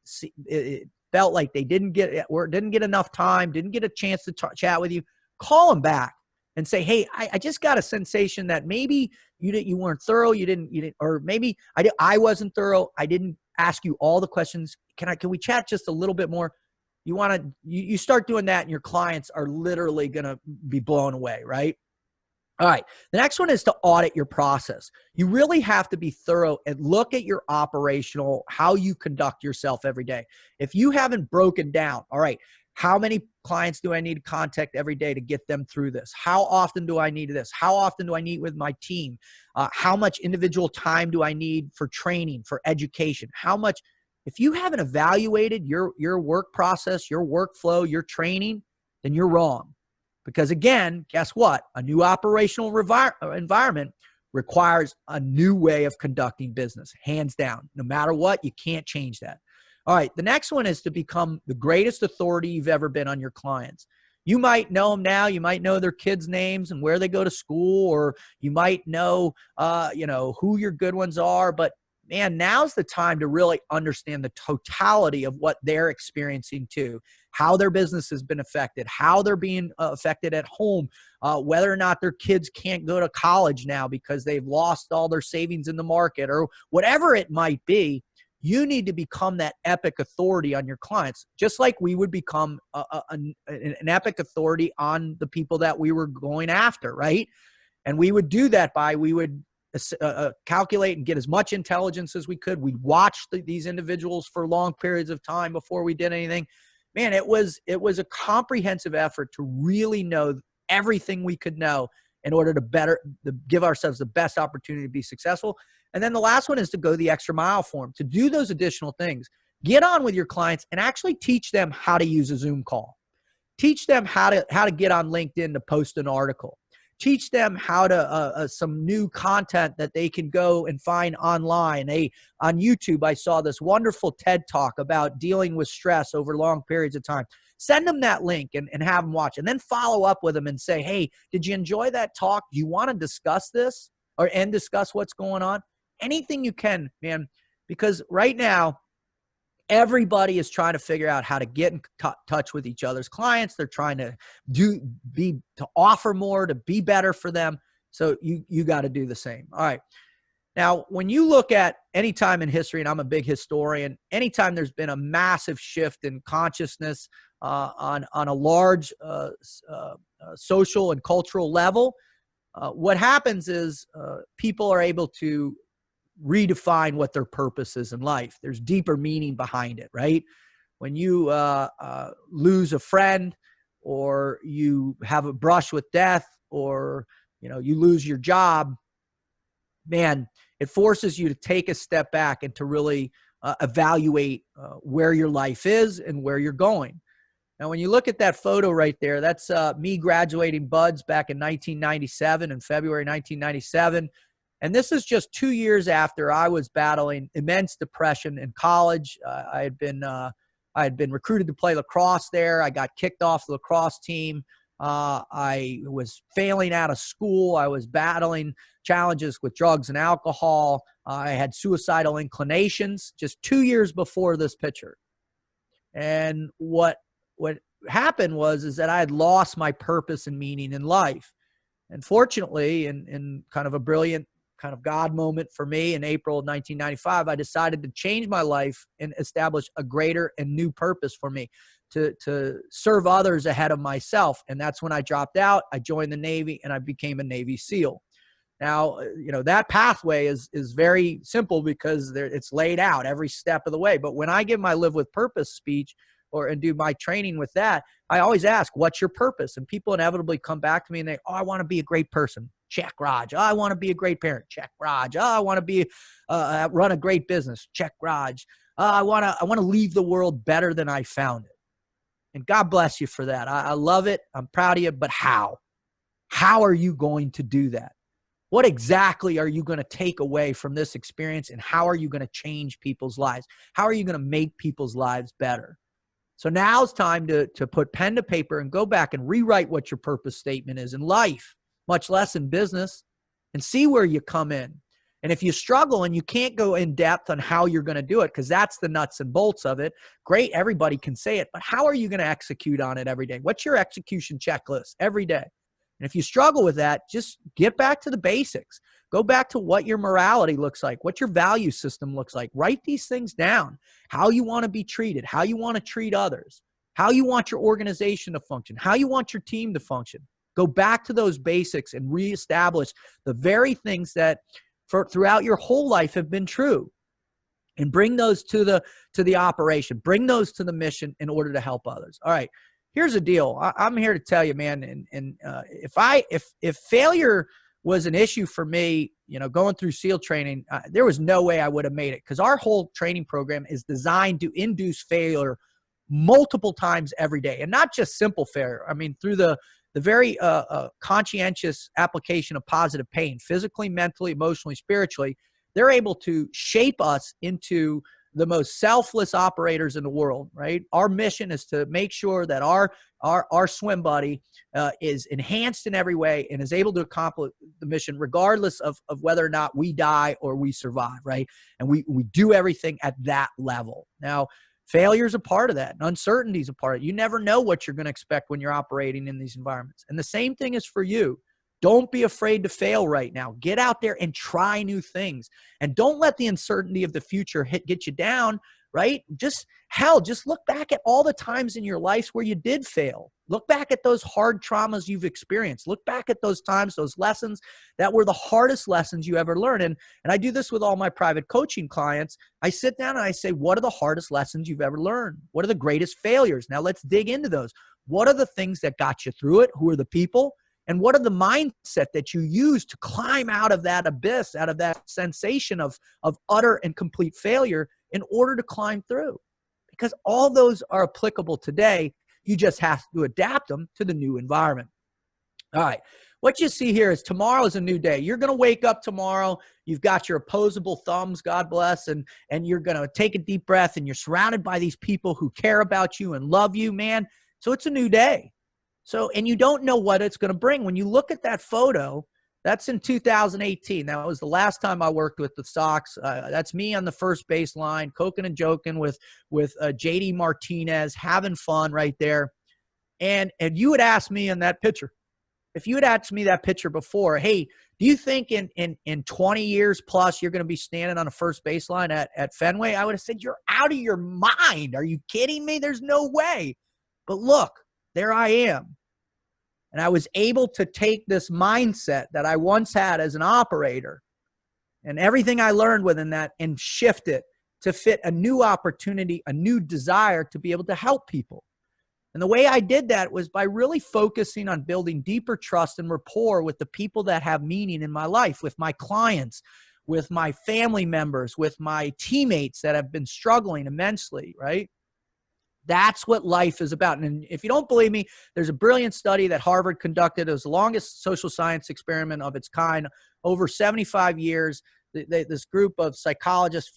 felt like they didn't get enough time, didn't get a chance to chat with you, call them back and say, hey, I just got a sensation that maybe you weren't thorough, you didn't, or maybe I wasn't thorough, I didn't ask you all the questions. Can we chat just a little bit more? You start doing that, and your clients are literally going to be blown away, right? All right. The next one is to audit your process. You really have to be thorough and look at your operational, how you conduct yourself every day. If you haven't broken down, all right, how many clients do I need to contact every day to get them through this? How often do I need this? How often do I meet with my team? How much individual time do I need for training, for education? If you haven't evaluated your work process, your workflow, your training, then you're wrong. Because again, guess what? A new operational environment requires a new way of conducting business, hands down. No matter what, you can't change that. All right, the next one is to become the greatest authority you've ever been on your clients. You might know them now. You might know their kids' names and where they go to school, or you might know, who your good ones are. But man, now's the time to really understand the totality of what they're experiencing too, how their business has been affected, how they're being affected at home, whether or not their kids can't go to college now because they've lost all their savings in the market, or whatever it might be. You need to become that epic authority on your clients, just like we would become an epic authority on the people that we were going after, right? And we would do that we would calculate and get as much intelligence as we could. We'd watch these individuals for long periods of time before we did anything. Man, it was a comprehensive effort to really know everything we could know in order to give ourselves the best opportunity to be successful. And then the last one is to go the extra mile for them, to do those additional things. Get on with your clients and actually teach them how to use a Zoom call. Teach them how to get on LinkedIn to post an article. Teach them how to some new content that they can go and find online. On YouTube, I saw this wonderful TED Talk about dealing with stress over long periods of time. Send them that link and have them watch, and then follow up with them and say, hey, did you enjoy that talk? Do you want to discuss this and discuss what's going on? Anything you can, man, because right now, everybody is trying to figure out how to get in touch with each other's clients. They're trying to offer more, to be better for them. So you got to do the same. All right. Now, when you look at any time in history, and I'm a big historian, anytime there's been a massive shift in consciousness on a large social and cultural level, what happens is people are able to redefine what their purpose is in life. There's deeper meaning behind it, right? When you lose a friend, or you have a brush with death, or you lose your job, man, it forces you to take a step back and to really evaluate where your life is and where you're going. Now, when you look at that photo right there, that's me graduating Buds back in 1997, in February 1997. And this is just 2 years after I was battling immense depression in college. I had been recruited to play lacrosse there. I got kicked off the lacrosse team. I was failing out of school. I was battling challenges with drugs and alcohol. I had suicidal inclinations just 2 years before this picture. And what happened is that I had lost my purpose and meaning in life. And fortunately, in kind of a brilliant kind of God moment for me, in April of 1995, I decided to change my life and establish a greater and new purpose for me, to serve others ahead of myself. And that's when I dropped out. I joined the Navy, and I became a Navy SEAL. Now, that pathway is very simple because it's laid out every step of the way. But when I give my Live with Purpose speech and do my training with that, I always ask, what's your purpose? And people inevitably come back to me and they, I want to be a great person. Check, Raj. I want to be a great parent. Check, Raj. I want to be run a great business. Check, Raj. I want to leave the world better than I found it. And God bless you for that. I love it. I'm proud of you. But how? How are you going to do that? What exactly are you going to take away from this experience, and how are you going to change people's lives? How are you going to make people's lives better? So now it's time to put pen to paper and go back and rewrite what your purpose statement is in life, much less in business, and see where you come in. And if you struggle and you can't go in depth on how you're going to do it, because that's the nuts and bolts of it, great, everybody can say it, but how are you going to execute on it every day? What's your execution checklist every day? And if you struggle with that, just get back to the basics. Go back to what your morality looks like, what your value system looks like. Write these things down, how you want to be treated, how you want to treat others, how you want your organization to function, how you want your team to function. Go back to those basics and reestablish the very things that throughout your whole life have been true, and bring those to the operation, bring those to the mission in order to help others. All right. Here's the deal. I'm here to tell you, man. And if failure was an issue for me, going through SEAL training, there was no way I would have made it, because our whole training program is designed to induce failure multiple times every day, and not just simple failure. I mean, through the very conscientious application of positive pain, physically, mentally, emotionally, spiritually, they're able to shape us into the most selfless operators in the world, right? Our mission is to make sure that our swim buddy is enhanced in every way and is able to accomplish the mission regardless of whether or not we die or we survive, right? And we do everything at that level. Now, failure is a part of that, and uncertainty is a part of it. You never know what you're going to expect when you're operating in these environments. And the same thing is for you. Don't be afraid to fail right now. Get out there and try new things. And don't let the uncertainty of the future get you down, right? Just look back at all the times in your life where you did fail. Look back at those hard traumas you've experienced. Look back at those times, those lessons that were the hardest lessons you ever learned. And I do this with all my private coaching clients. I sit down and I say, what are the hardest lessons you've ever learned? What are the greatest failures? Now let's dig into those. What are the things that got you through it? Who are the people? And what are the mindset that you use to climb out of that abyss, out of that sensation of utter and complete failure in order to climb through? Because all those are applicable today. You just have to adapt them to the new environment. All right. What you see here is tomorrow is a new day. You're going to wake up tomorrow. You've got your opposable thumbs, God bless, and you're going to take a deep breath, and you're surrounded by these people who care about you and love you, man. So it's a new day. So, and you don't know what it's going to bring. When you look at that photo, that's in 2018. That was the last time I worked with the Sox. That's me on the first baseline, coking and joking with JD Martinez, having fun right there. And you would ask me in that picture, If you had asked me that picture before, hey, do you think in 20 years plus you're going to be standing on a first baseline at Fenway? I would have said, you're out of your mind. Are you kidding me? There's no way. But look, there I am. And I was able to take this mindset that I once had as an operator and everything I learned within that and shift it to fit a new opportunity, a new desire to be able to help people. And the way I did that was by really focusing on building deeper trust and rapport with the people that have meaning in my life, with my clients, with my family members, with my teammates that have been struggling immensely, right? That's what life is about. And if you don't believe me, there's a brilliant study that Harvard conducted. It was the longest social science experiment of its kind, over 75 years. This group of psychologists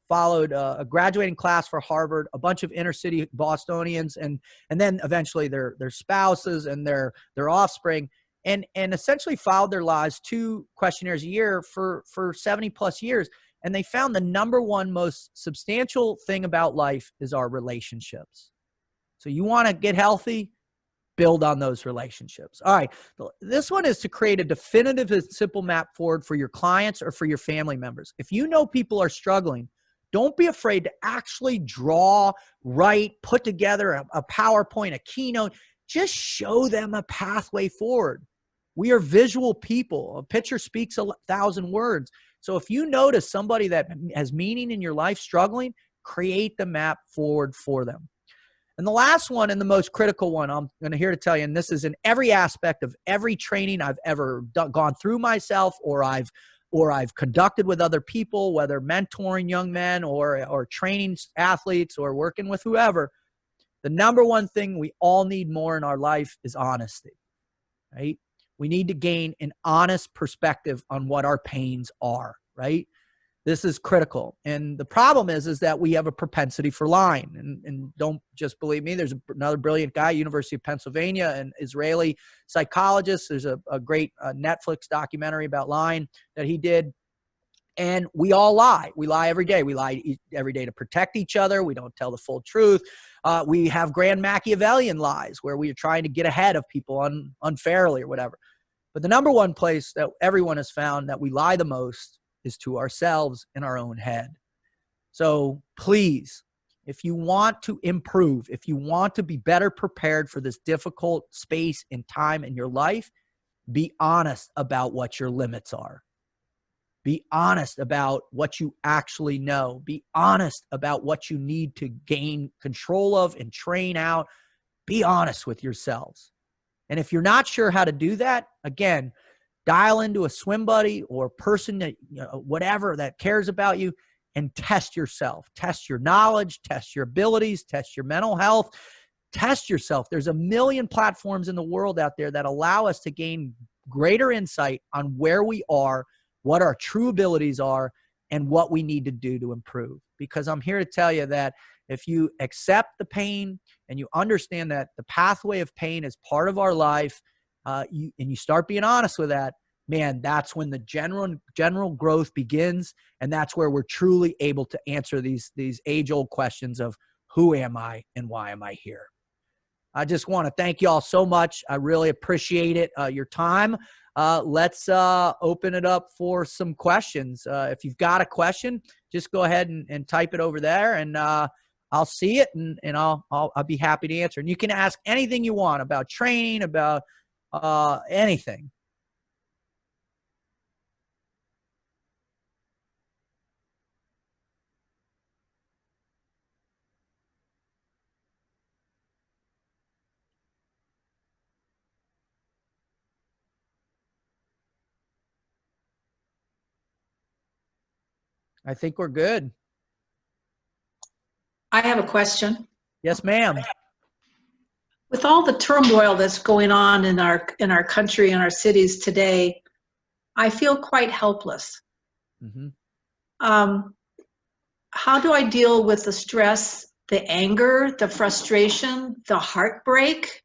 followed a graduating class for Harvard, a bunch of inner city Bostonians, and then eventually their spouses and their offspring, and essentially followed their lives 2 questionnaires a year for 70 plus years. And they found the number one most substantial thing about life is our relationships. So you want to get healthy, build on those relationships. All right. This one is to create a definitive and simple map forward for your clients or for your family members. If you know people are struggling, don't be afraid to actually draw, write, put together a PowerPoint, a keynote. Just show them a pathway forward. We are visual people. A picture speaks 1,000 words. So if you notice somebody that has meaning in your life struggling, create the map forward for them. And the last one and the most critical one, I'm going to here to tell you, and this is in every aspect of every training I've ever gone through myself or I've conducted with other people, whether mentoring young men or training athletes or working with whoever. The number one thing we all need more in our life is honesty, right? We need to gain an honest perspective on what our pains are, right? This is critical. And the problem is that we have a propensity for lying. And don't just believe me. There's another brilliant guy, University of Pennsylvania, an Israeli psychologist. There's a great Netflix documentary about lying that he did. And we all lie. We lie every day. We lie every day to protect each other. We don't tell the full truth. We have grand Machiavellian lies where we are trying to get ahead of people unfairly or whatever. But the number one place that everyone has found that we lie the most is to ourselves in our own head. So please, if you want to improve, if you want to be better prepared for this difficult space and time in your life, be honest about what your limits are. Be honest about what you actually know. Be honest about what you need to gain control of and train out. Be honest with yourselves. And if you're not sure how to do that, again, dial into a swim buddy or person that, whatever that cares about you and test yourself. Test your knowledge, test your abilities, test your mental health, test yourself. There's a million platforms in the world out there that allow us to gain greater insight on where we are, what our true abilities are, and what we need to do to improve. Because I'm here to tell you that if you accept the pain and you understand that the pathway of pain is part of our life, you start being honest with that, man, that's when the general growth begins. And that's where we're truly able to answer these age-old questions of who am I and why am I here? I just want to thank you all so much. I really appreciate it, your time. Let's open it up for some questions. If you've got a question, just go ahead and type it over there, and I'll see it, and I'll be happy to answer. And you can ask anything you want about training, about anything. I think we're good. I have a question. Yes, ma'am. With all the turmoil that's going on in our country and our cities today, I feel quite helpless. Mm-hmm. How do I deal with the stress, the anger, the frustration, the heartbreak,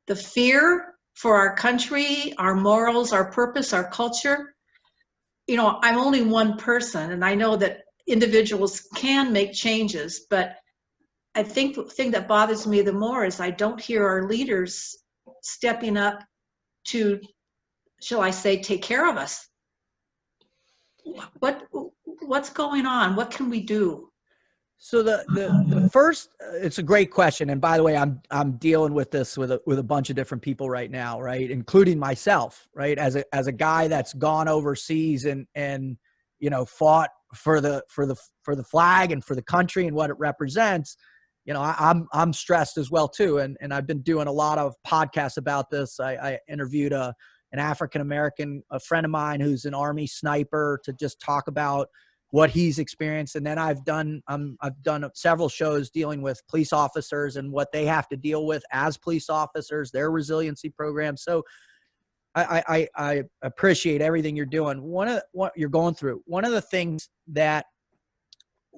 the fear for our country, our morals, our purpose, our culture? I'm only one person, and I know that individuals can make changes, but I think the thing that bothers me the more is I don't hear our leaders stepping up to, shall I say, take care of us. What's going on? What can we do? So the first, it's a great question. And by the way, I'm dealing with this with a bunch of different people right now, right? Including myself, right? As a guy that's gone overseas and, you know, fought for the flag and for the country and what it represents, you know, I'm stressed as well too. And I've been doing a lot of podcasts about this. I interviewed an African-American, a friend of mine who's an Army sniper, to just talk about what he's experienced. And then I've done several shows dealing with police officers and what they have to deal with as police officers, their resiliency programs. So I appreciate everything you're doing. One of what you're going through, one of the things that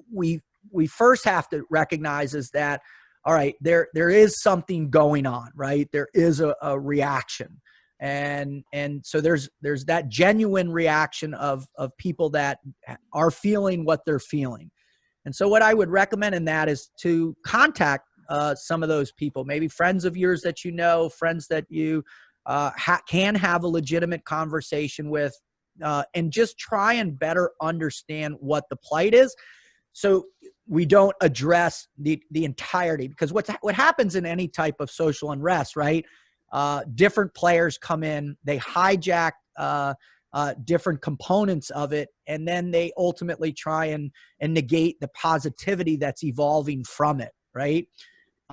we first have to recognize is that, all right, there is something going on, right? There is a reaction. And so there's that genuine reaction of people that are feeling what they're feeling. And so what I would recommend in that is to contact some of those people, maybe friends of yours that you know, friends that you can have a legitimate conversation with, and just try and better understand what the plight is, so we don't address the entirety. Because what happens in any type of social unrest, right? Different players come in, they hijack different components of it, and then they ultimately try and negate the positivity that's evolving from it, right?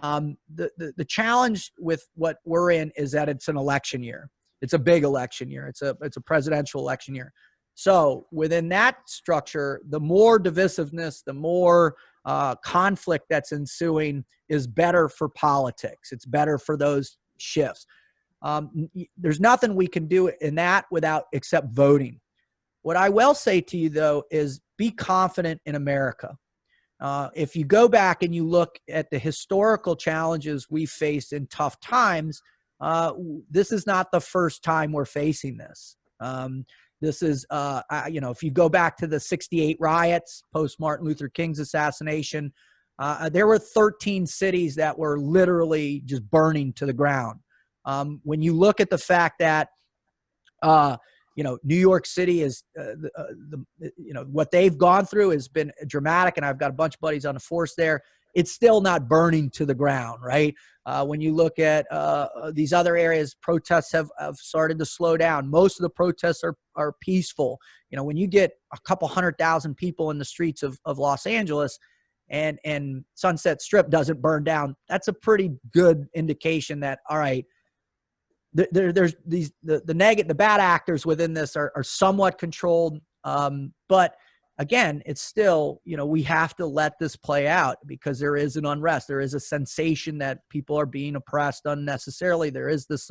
The challenge with what we're in is that it's an election year. It's a big election year. It's a presidential election year. So within that structure, the more divisiveness, the more conflict that's ensuing is better for politics. It's better for those shifts. There's nothing we can do in that except voting. What I will say to you, though, is be confident in America. If you go back and you look at the historical challenges we faced in tough times, this is not the first time we're facing this. This is, you know, if you go back to the '68 riots post Martin Luther King's assassination, there were 13 cities that were literally just burning to the ground. When you look at the fact that, you know, New York City is, you know, what they've gone through has been dramatic, and I've got a bunch of buddies on the force there. It's still not burning to the ground, right? When you look at these other areas, protests have started to slow down. Most of the protests are peaceful. You know, when you get a couple 100,000 people in the streets of Los Angeles and Sunset Strip doesn't burn down, that's a pretty good indication that, all right, there's the bad actors within this are somewhat controlled. But again, it's still, you know, we have to let this play out because there is an unrest. There is a sensation that people are being oppressed unnecessarily. There is this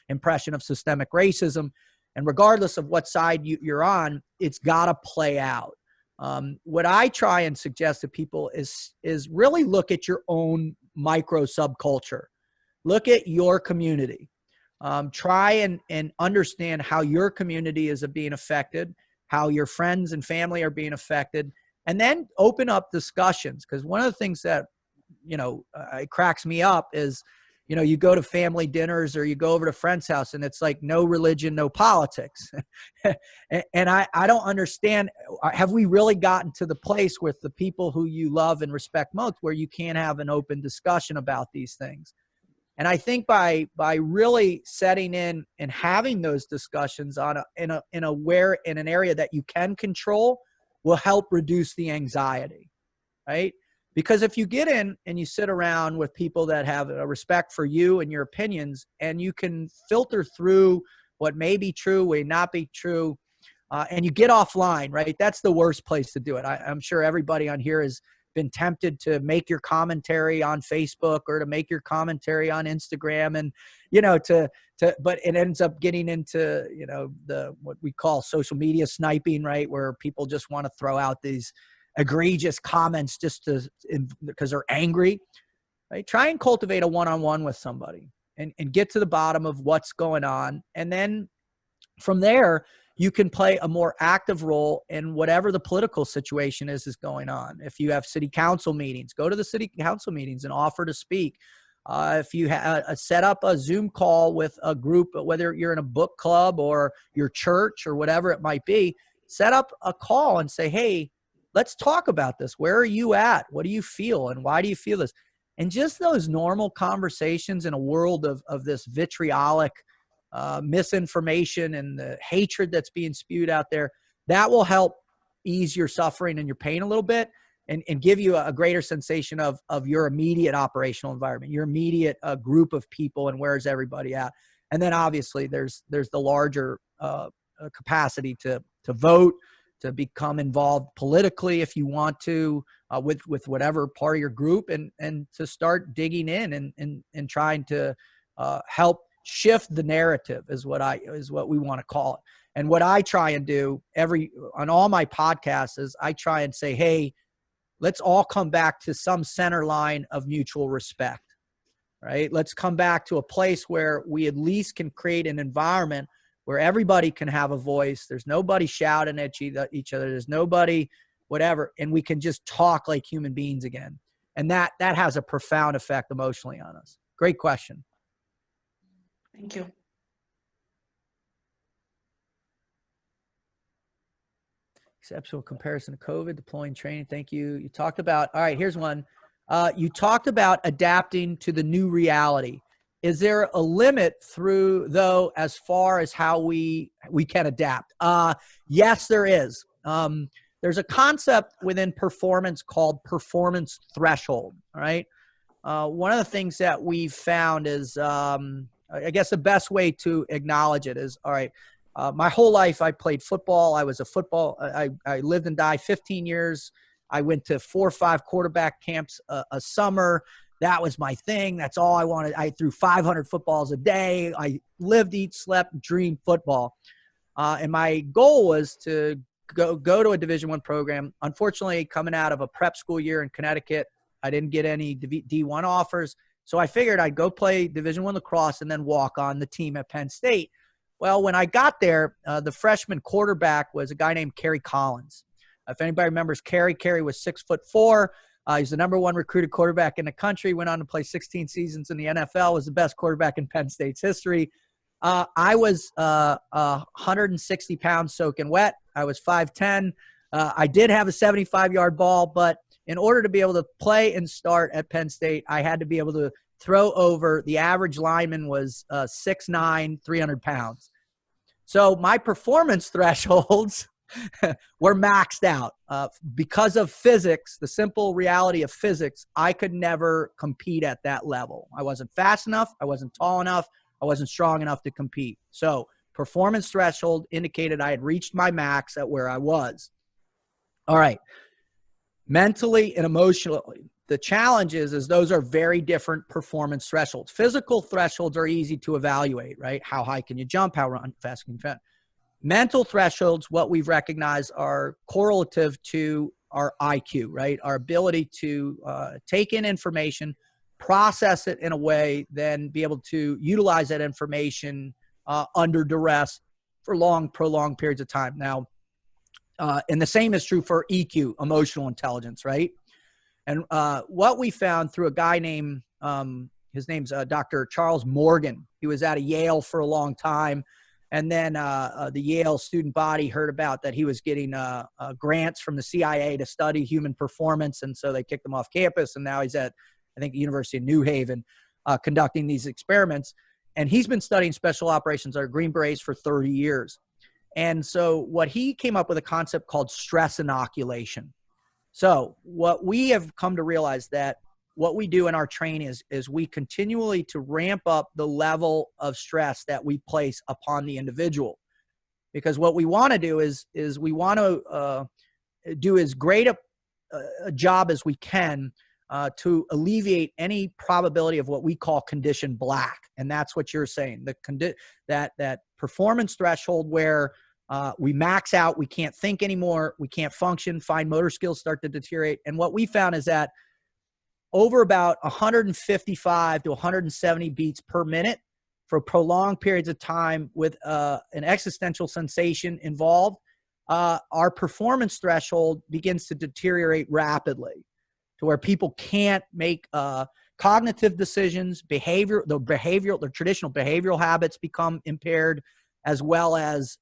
impression of systemic racism. And regardless of what side you're on, it's got to play out. What I try and suggest to people is really look at your own micro subculture. Look at your community. Try and understand how your community is being affected, how your friends and family are being affected, and then open up discussions. Because one of the things that, you know, it cracks me up is, you know, you go to family dinners or you go over to a friend's house and it's like no religion, no politics. And I don't understand. Have we really gotten to the place with the people who you love and respect most where you can't have an open discussion about these things? And I think by really setting in and having those discussions in an area that you can control will help reduce the anxiety, right? Because if you get in and you sit around with people that have a respect for you and your opinions, and you can filter through what may be true, may not be true, and you get offline, right? That's the worst place to do it. I'm sure everybody on here has been tempted to make your commentary on Facebook or to make your commentary on Instagram, and, you know, but it ends up getting into, you know, what we call social media sniping, right? Where people just want to throw out these egregious comments just because they're angry, right? Try and cultivate a one-on-one with somebody and get to the bottom of what's going on. And then from there, you can play a more active role in whatever the political situation is going on. If you have city council meetings, go to the city council meetings and offer to speak. If you set up a Zoom call with a group, whether you're in a book club or your church or whatever it might be, set up a call and say, hey, let's talk about this. Where are you at? What do you feel? And why do you feel this? And just those normal conversations in a world of this vitriolic misinformation and the hatred that's being spewed out there, that will help ease your suffering and your pain a little bit. And give you a greater sensation of your immediate operational environment, your immediate group of people, and where's everybody at. And then obviously there's the larger capacity to vote, to become involved politically if you want to, with whatever part of your group, and to start digging in and trying to help shift the narrative is what we want to call it. And what I try and do on all my podcasts is I try and say, hey, let's all come back to some center line of mutual respect, right? Let's come back to a place where we at least can create an environment where everybody can have a voice. There's nobody shouting at each other. There's nobody whatever. And we can just talk like human beings again. And that has a profound effect emotionally on us. Great question. Thank you. Exceptional comparison to COVID, deploying training. Thank you. You talked about, all right, here's one. You talked about adapting to the new reality. Is there a limit though, as far as how we can adapt? Yes, there is. There's a concept within performance called performance threshold, all right? One of the things that we've found is, I guess the best way to acknowledge it is, all right, my whole life I played football. I was I lived and died 15 years. I went to 4 or 5 quarterback camps a summer. That was my thing. That's all I wanted. I threw 500 footballs a day. I lived, eat, slept, dreamed football. And my goal was to go to a Division I program. Unfortunately, coming out of a prep school year in Connecticut, I didn't get any D1 offers. So I figured I'd go play Division I lacrosse and then walk on the team at Penn State. Well, when I got there, the freshman quarterback was a guy named Kerry Collins. If anybody remembers Kerry was 6'4". He's the #1 recruited quarterback in the country, went on to play 16 seasons in the NFL, was the best quarterback in Penn State's history. I was 160 pounds soaking wet. I was 5'10". I did have a 75-yard ball, but in order to be able to play and start at Penn State, I had to be able to throw over. The average lineman was 6'9", 300 pounds. So my performance thresholds were maxed out. Because of physics, the simple reality of physics, I could never compete at that level. I wasn't fast enough. I wasn't tall enough. I wasn't strong enough to compete. So performance threshold indicated I had reached my max at where I was. All right. Mentally and emotionally, the challenge is those are very different performance thresholds. Physical thresholds are easy to evaluate, right? How high can you jump? How fast can you run? Mental thresholds, what we've recognized, are correlative to our IQ, right? Our ability to take in information, process it in a way, then be able to utilize that information under duress for long, prolonged periods of time. Now, and the same is true for EQ, emotional intelligence, right? And what we found through a guy named, his name's Dr. Charles Morgan. He was out of Yale for a long time. And then the Yale student body heard about that he was getting grants from the CIA to study human performance. And so they kicked him off campus. And now he's at, I think, the University of New Haven conducting these experiments. And he's been studying special operations or Green Berets for 30 years. And so what he came up with a concept called stress inoculation. So what we have come to realize that what we do in our training is we continually to ramp up the level of stress that we place upon the individual. Because what we want to do is we want to do as great a job as we can to alleviate any probability of what we call condition black. And that's what you're saying, that performance threshold where we max out, we can't think anymore, we can't function, fine motor skills start to deteriorate. And what we found is that over about 155 to 170 beats per minute for prolonged periods of time with an existential sensation involved, our performance threshold begins to deteriorate rapidly. to where people can't make cognitive decisions, their traditional behavioral habits become impaired, as well as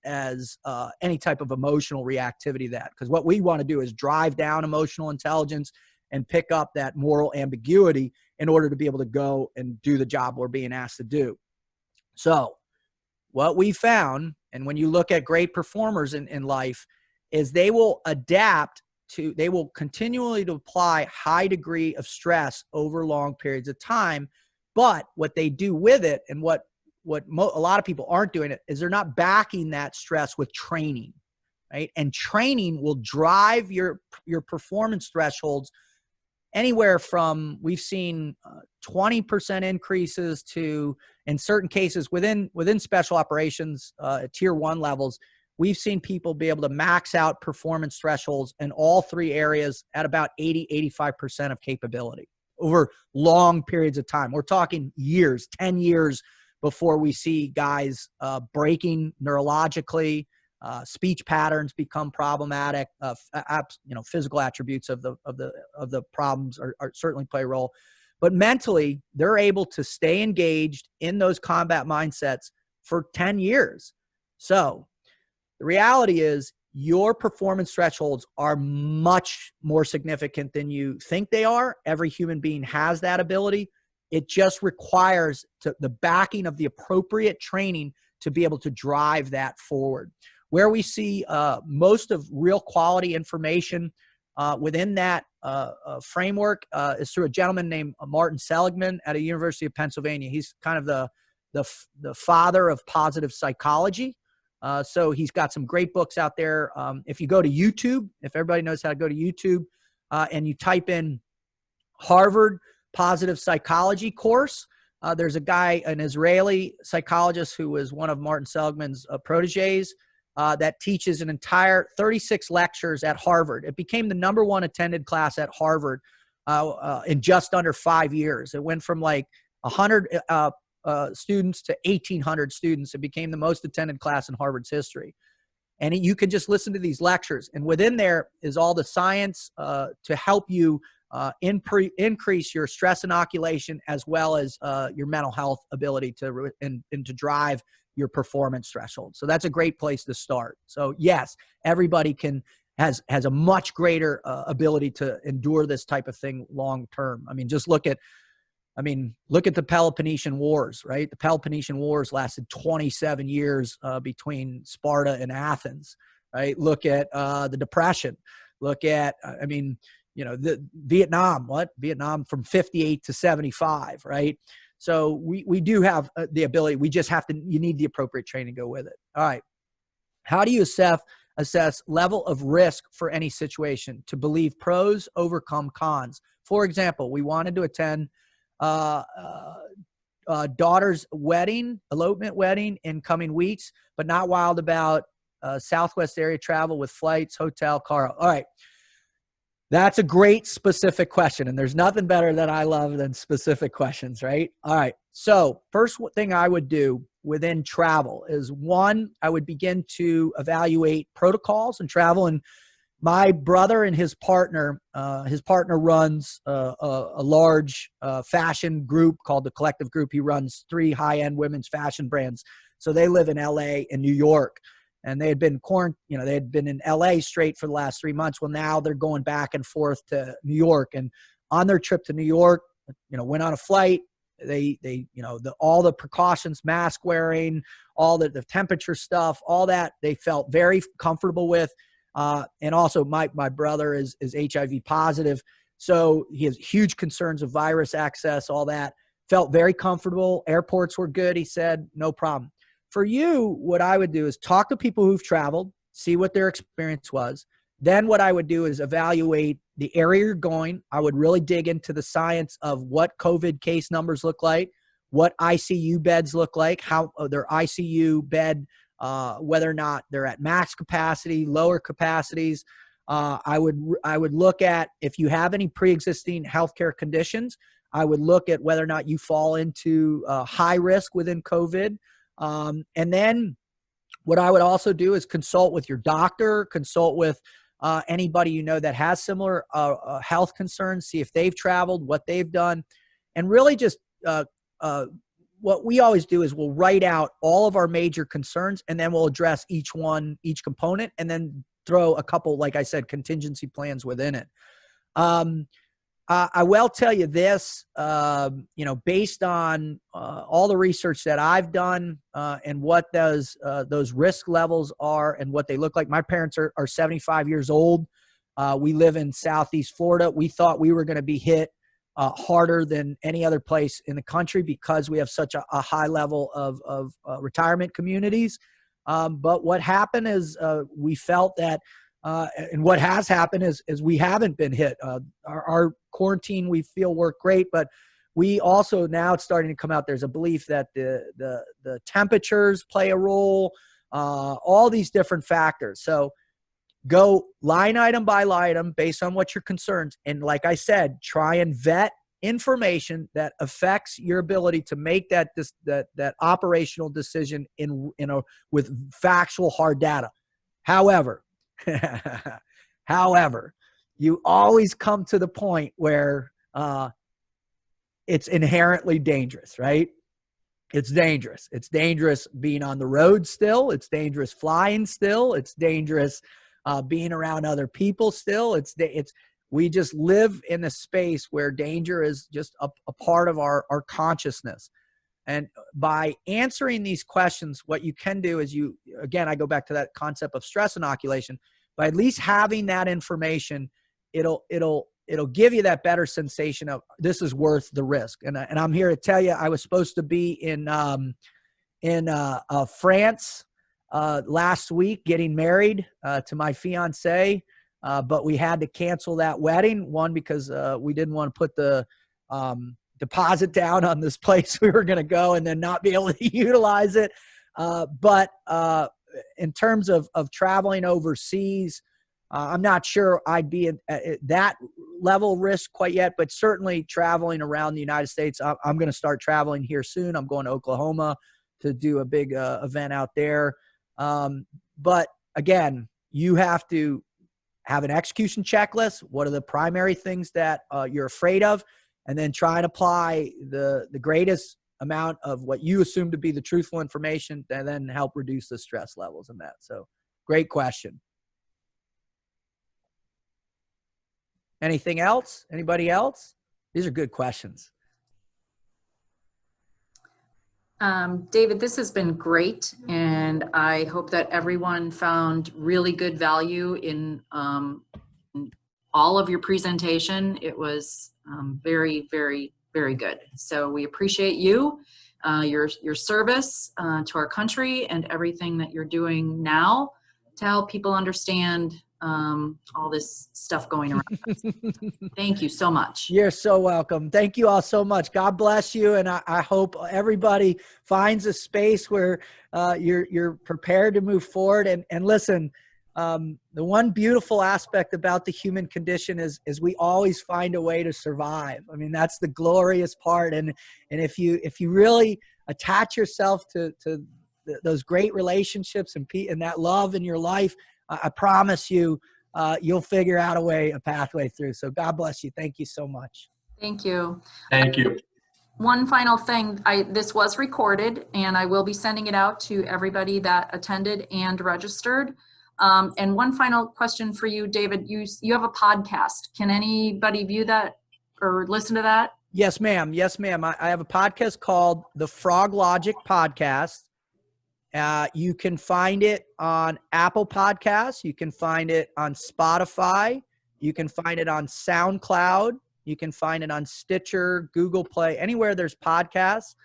any type of emotional reactivity to that. Because what we want to do is drive down emotional intelligence and pick up that moral ambiguity in order to be able to go and do the job we're being asked to do. So what we found, and when you look at great performers in life, is they will they will continually to apply high degree of stress over long periods of time. But what they do with it, and what a lot of people aren't doing it, is they're not backing that stress with training, right? And training will drive your performance thresholds anywhere from, we've seen 20% increases to, in certain cases within special operations at tier 1 levels, we've seen people be able to max out performance thresholds in all 3 areas at about 85% of capability over long periods of time. We're talking years, 10 years before we see guys breaking neurologically, speech patterns become problematic. Physical attributes of the problems are certainly play a role, but mentally they're able to stay engaged in those combat mindsets for 10 years. So the reality is your performance thresholds are much more significant than you think they are. Every human being has that ability. It just requires the backing of the appropriate training to be able to drive that forward. Where we see most of real quality information within that framework is through a gentleman named Martin Seligman at the University of Pennsylvania. He's kind of the father of positive psychology. So he's got some great books out there. If you go to YouTube, if everybody knows how to go to YouTube, and you type in Harvard positive psychology course, there's a guy, an Israeli psychologist who was one of Martin Seligman's proteges, that teaches an entire 36 lectures at Harvard. It became the #1 attended class at Harvard in just under 5 years. It went from like 100 students to 1,800 students. It became the most attended class in Harvard's history. And you can just listen to these lectures. And within there is all the science to help you increase your stress inoculation, as well as your mental health ability to drive your performance threshold. So that's a great place to start. So yes, everybody has a much greater ability to endure this type of thing long term. I mean, just look at the Peloponnesian Wars, right? The Peloponnesian Wars lasted 27 years between Sparta and Athens, right? Look at the Depression. Look at, the Vietnam from 58 to 75, right? So we do have the ability. We just you need the appropriate training to go with it. All right. How do you assess level of risk for any situation to believe pros overcome cons? For example, we wanted to attend daughter's elopement wedding in coming weeks, but not wild about Southwest area travel with flights, hotel, car. All right. That's a great specific question, and there's nothing better that I love than specific questions, right? All right. So first thing I would do within travel is, one, I would begin to evaluate protocols and travel. And my brother and his partner runs a large fashion group called the Collective Group. He runs 3 high-end women's fashion brands. So they live in LA and New York. And they had been they had been in LA straight for the last 3 months. Well, now they're going back and forth to New York. And on their trip to New York, went on a flight. All the precautions, mask wearing, all the temperature stuff, all that they felt very comfortable with. And also my brother is HIV positive. So he has huge concerns of virus access, all that. Felt very comfortable. Airports were good. He said, no problem. For you, what I would do is talk to people who've traveled, see what their experience was. Then what I would do is evaluate the area you're going. I would really dig into the science of what COVID case numbers look like, what ICU beds look like, how their ICU bed, whether or not they're at max capacity, lower capacities. I would look at if you have any pre-existing healthcare conditions. I would look at whether or not you fall into high risk within COVID. And then what I would also do is consult with your doctor, consult with anybody you know that has similar health concerns, see if they've traveled, what they've done, and really just what we always do is we'll write out all of our major concerns, and then we'll address each component, and then throw a couple, like I said, contingency plans within it. I will tell you this, based on all the research that I've done and what those risk levels are and what they look like. My parents are 75 years old. We live in Southeast Florida. We thought we were going to be hit harder than any other place in the country because we have such a high level of retirement communities. But what happened is we felt that and what has happened is we haven't been hit. Our quarantine, we feel, worked great, but we also, now it's starting to come out, there's a belief that the temperatures play a role, all these different factors. So go line item by line item based on what your concerns. And like I said, try and vet information that affects your ability to make that operational decision with factual hard data. However, you always come to the point where it's inherently dangerous, right? It's dangerous. It's dangerous being on the road still. It's dangerous flying still. It's dangerous being around other people still. We just live in a space where danger is just a part of our consciousness. And by answering these questions, what you can do is again, I go back to that concept of stress inoculation. By at least having that information, it'll give you that better sensation of this is worth the risk. And I'm here to tell you, I was supposed to be in France last week getting married to my fiance, but we had to cancel that wedding. One, because we didn't want to put the deposit down on this place we were going to go and then not be able to utilize it. But in terms of traveling overseas, I'm not sure I'd be at that level of risk quite yet, but certainly traveling around the United States, I'm going to start traveling here soon. I'm going to Oklahoma to do a big event out there. But again, you have to have an execution checklist. What are the primary things that you're afraid of? And then try and apply the greatest amount of what you assume to be the truthful information, and then help reduce the stress levels in that. So great question. Anything else? Anybody else? These are good questions. David, this has been great, and I hope that everyone found really good value in all of your presentation. It was very, very, very good. So we appreciate you, your service to our country, and everything that you're doing now to help people understand all this stuff going around us. Thank you so much. You're so welcome. Thank you all so much. God bless you. And I hope everybody finds a space where you're prepared to move forward. And listen, the one beautiful aspect about the human condition is we always find a way to survive. I mean, that's the glorious part. And if you really attach yourself to those great relationships and that love in your life, I promise you, you'll figure out a pathway through. So God bless you. Thank you so much. Thank you. Thank you. One final thing, this was recorded, and I will be sending it out to everybody that attended and registered. And one final question for you, David. You have a podcast. Can anybody view that or listen to that? Yes, ma'am. Yes, ma'am. I have a podcast called the Frog Logic Podcast. You can find it on Apple Podcasts. You can find it on Spotify. You can find it on SoundCloud. You can find it on Stitcher, Google Play, anywhere there's podcasts.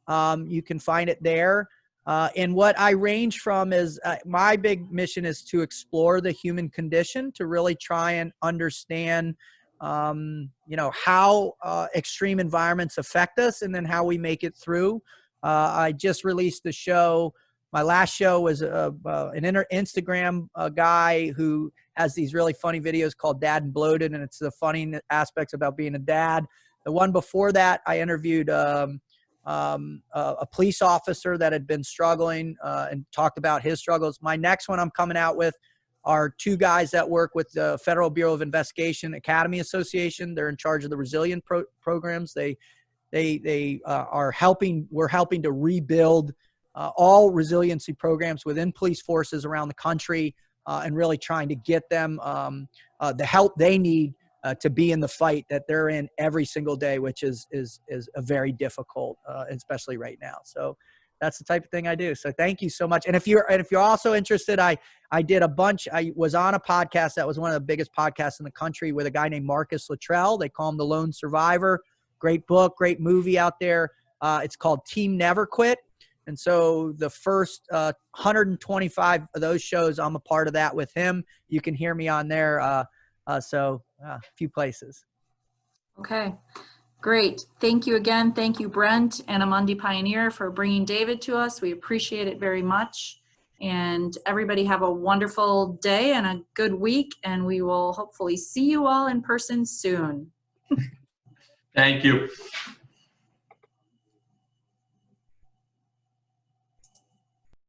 You can find it there. And what I range from is my big mission is to explore the human condition, to really try and understand, how extreme environments affect us, and then how we make it through. I just released the show. My last show was an Instagram guy who has these really funny videos called Dad and Bloated, and it's the funny aspects about being a dad. The one before that, I interviewed a police officer that had been struggling and talked about his struggles. My next one I'm coming out with are two guys that work with the Federal Bureau of Investigation Academy Association. They're in charge of the resilient programs. They are helping. We're helping to rebuild all resiliency programs within police forces around the country, and really trying to get them the help they need to be in the fight that they're in every single day, which is a very difficult, especially right now. So that's the type of thing I do. So thank you so much. And if you're also interested, I did a bunch. I was on a podcast that was one of the biggest podcasts in the country with a guy named Marcus Luttrell. They call him the Lone Survivor. Great book, great movie out there. It's called Team Never Quit. And so the first 125 of those shows, I'm a part of that with him. You can hear me on there. A few places. Okay, great. Thank you again. Thank you, Brent and Amundi Pioneer, for bringing David to us. We appreciate it very much. And everybody have a wonderful day and a good week. And we will hopefully see you all in person soon. Thank you.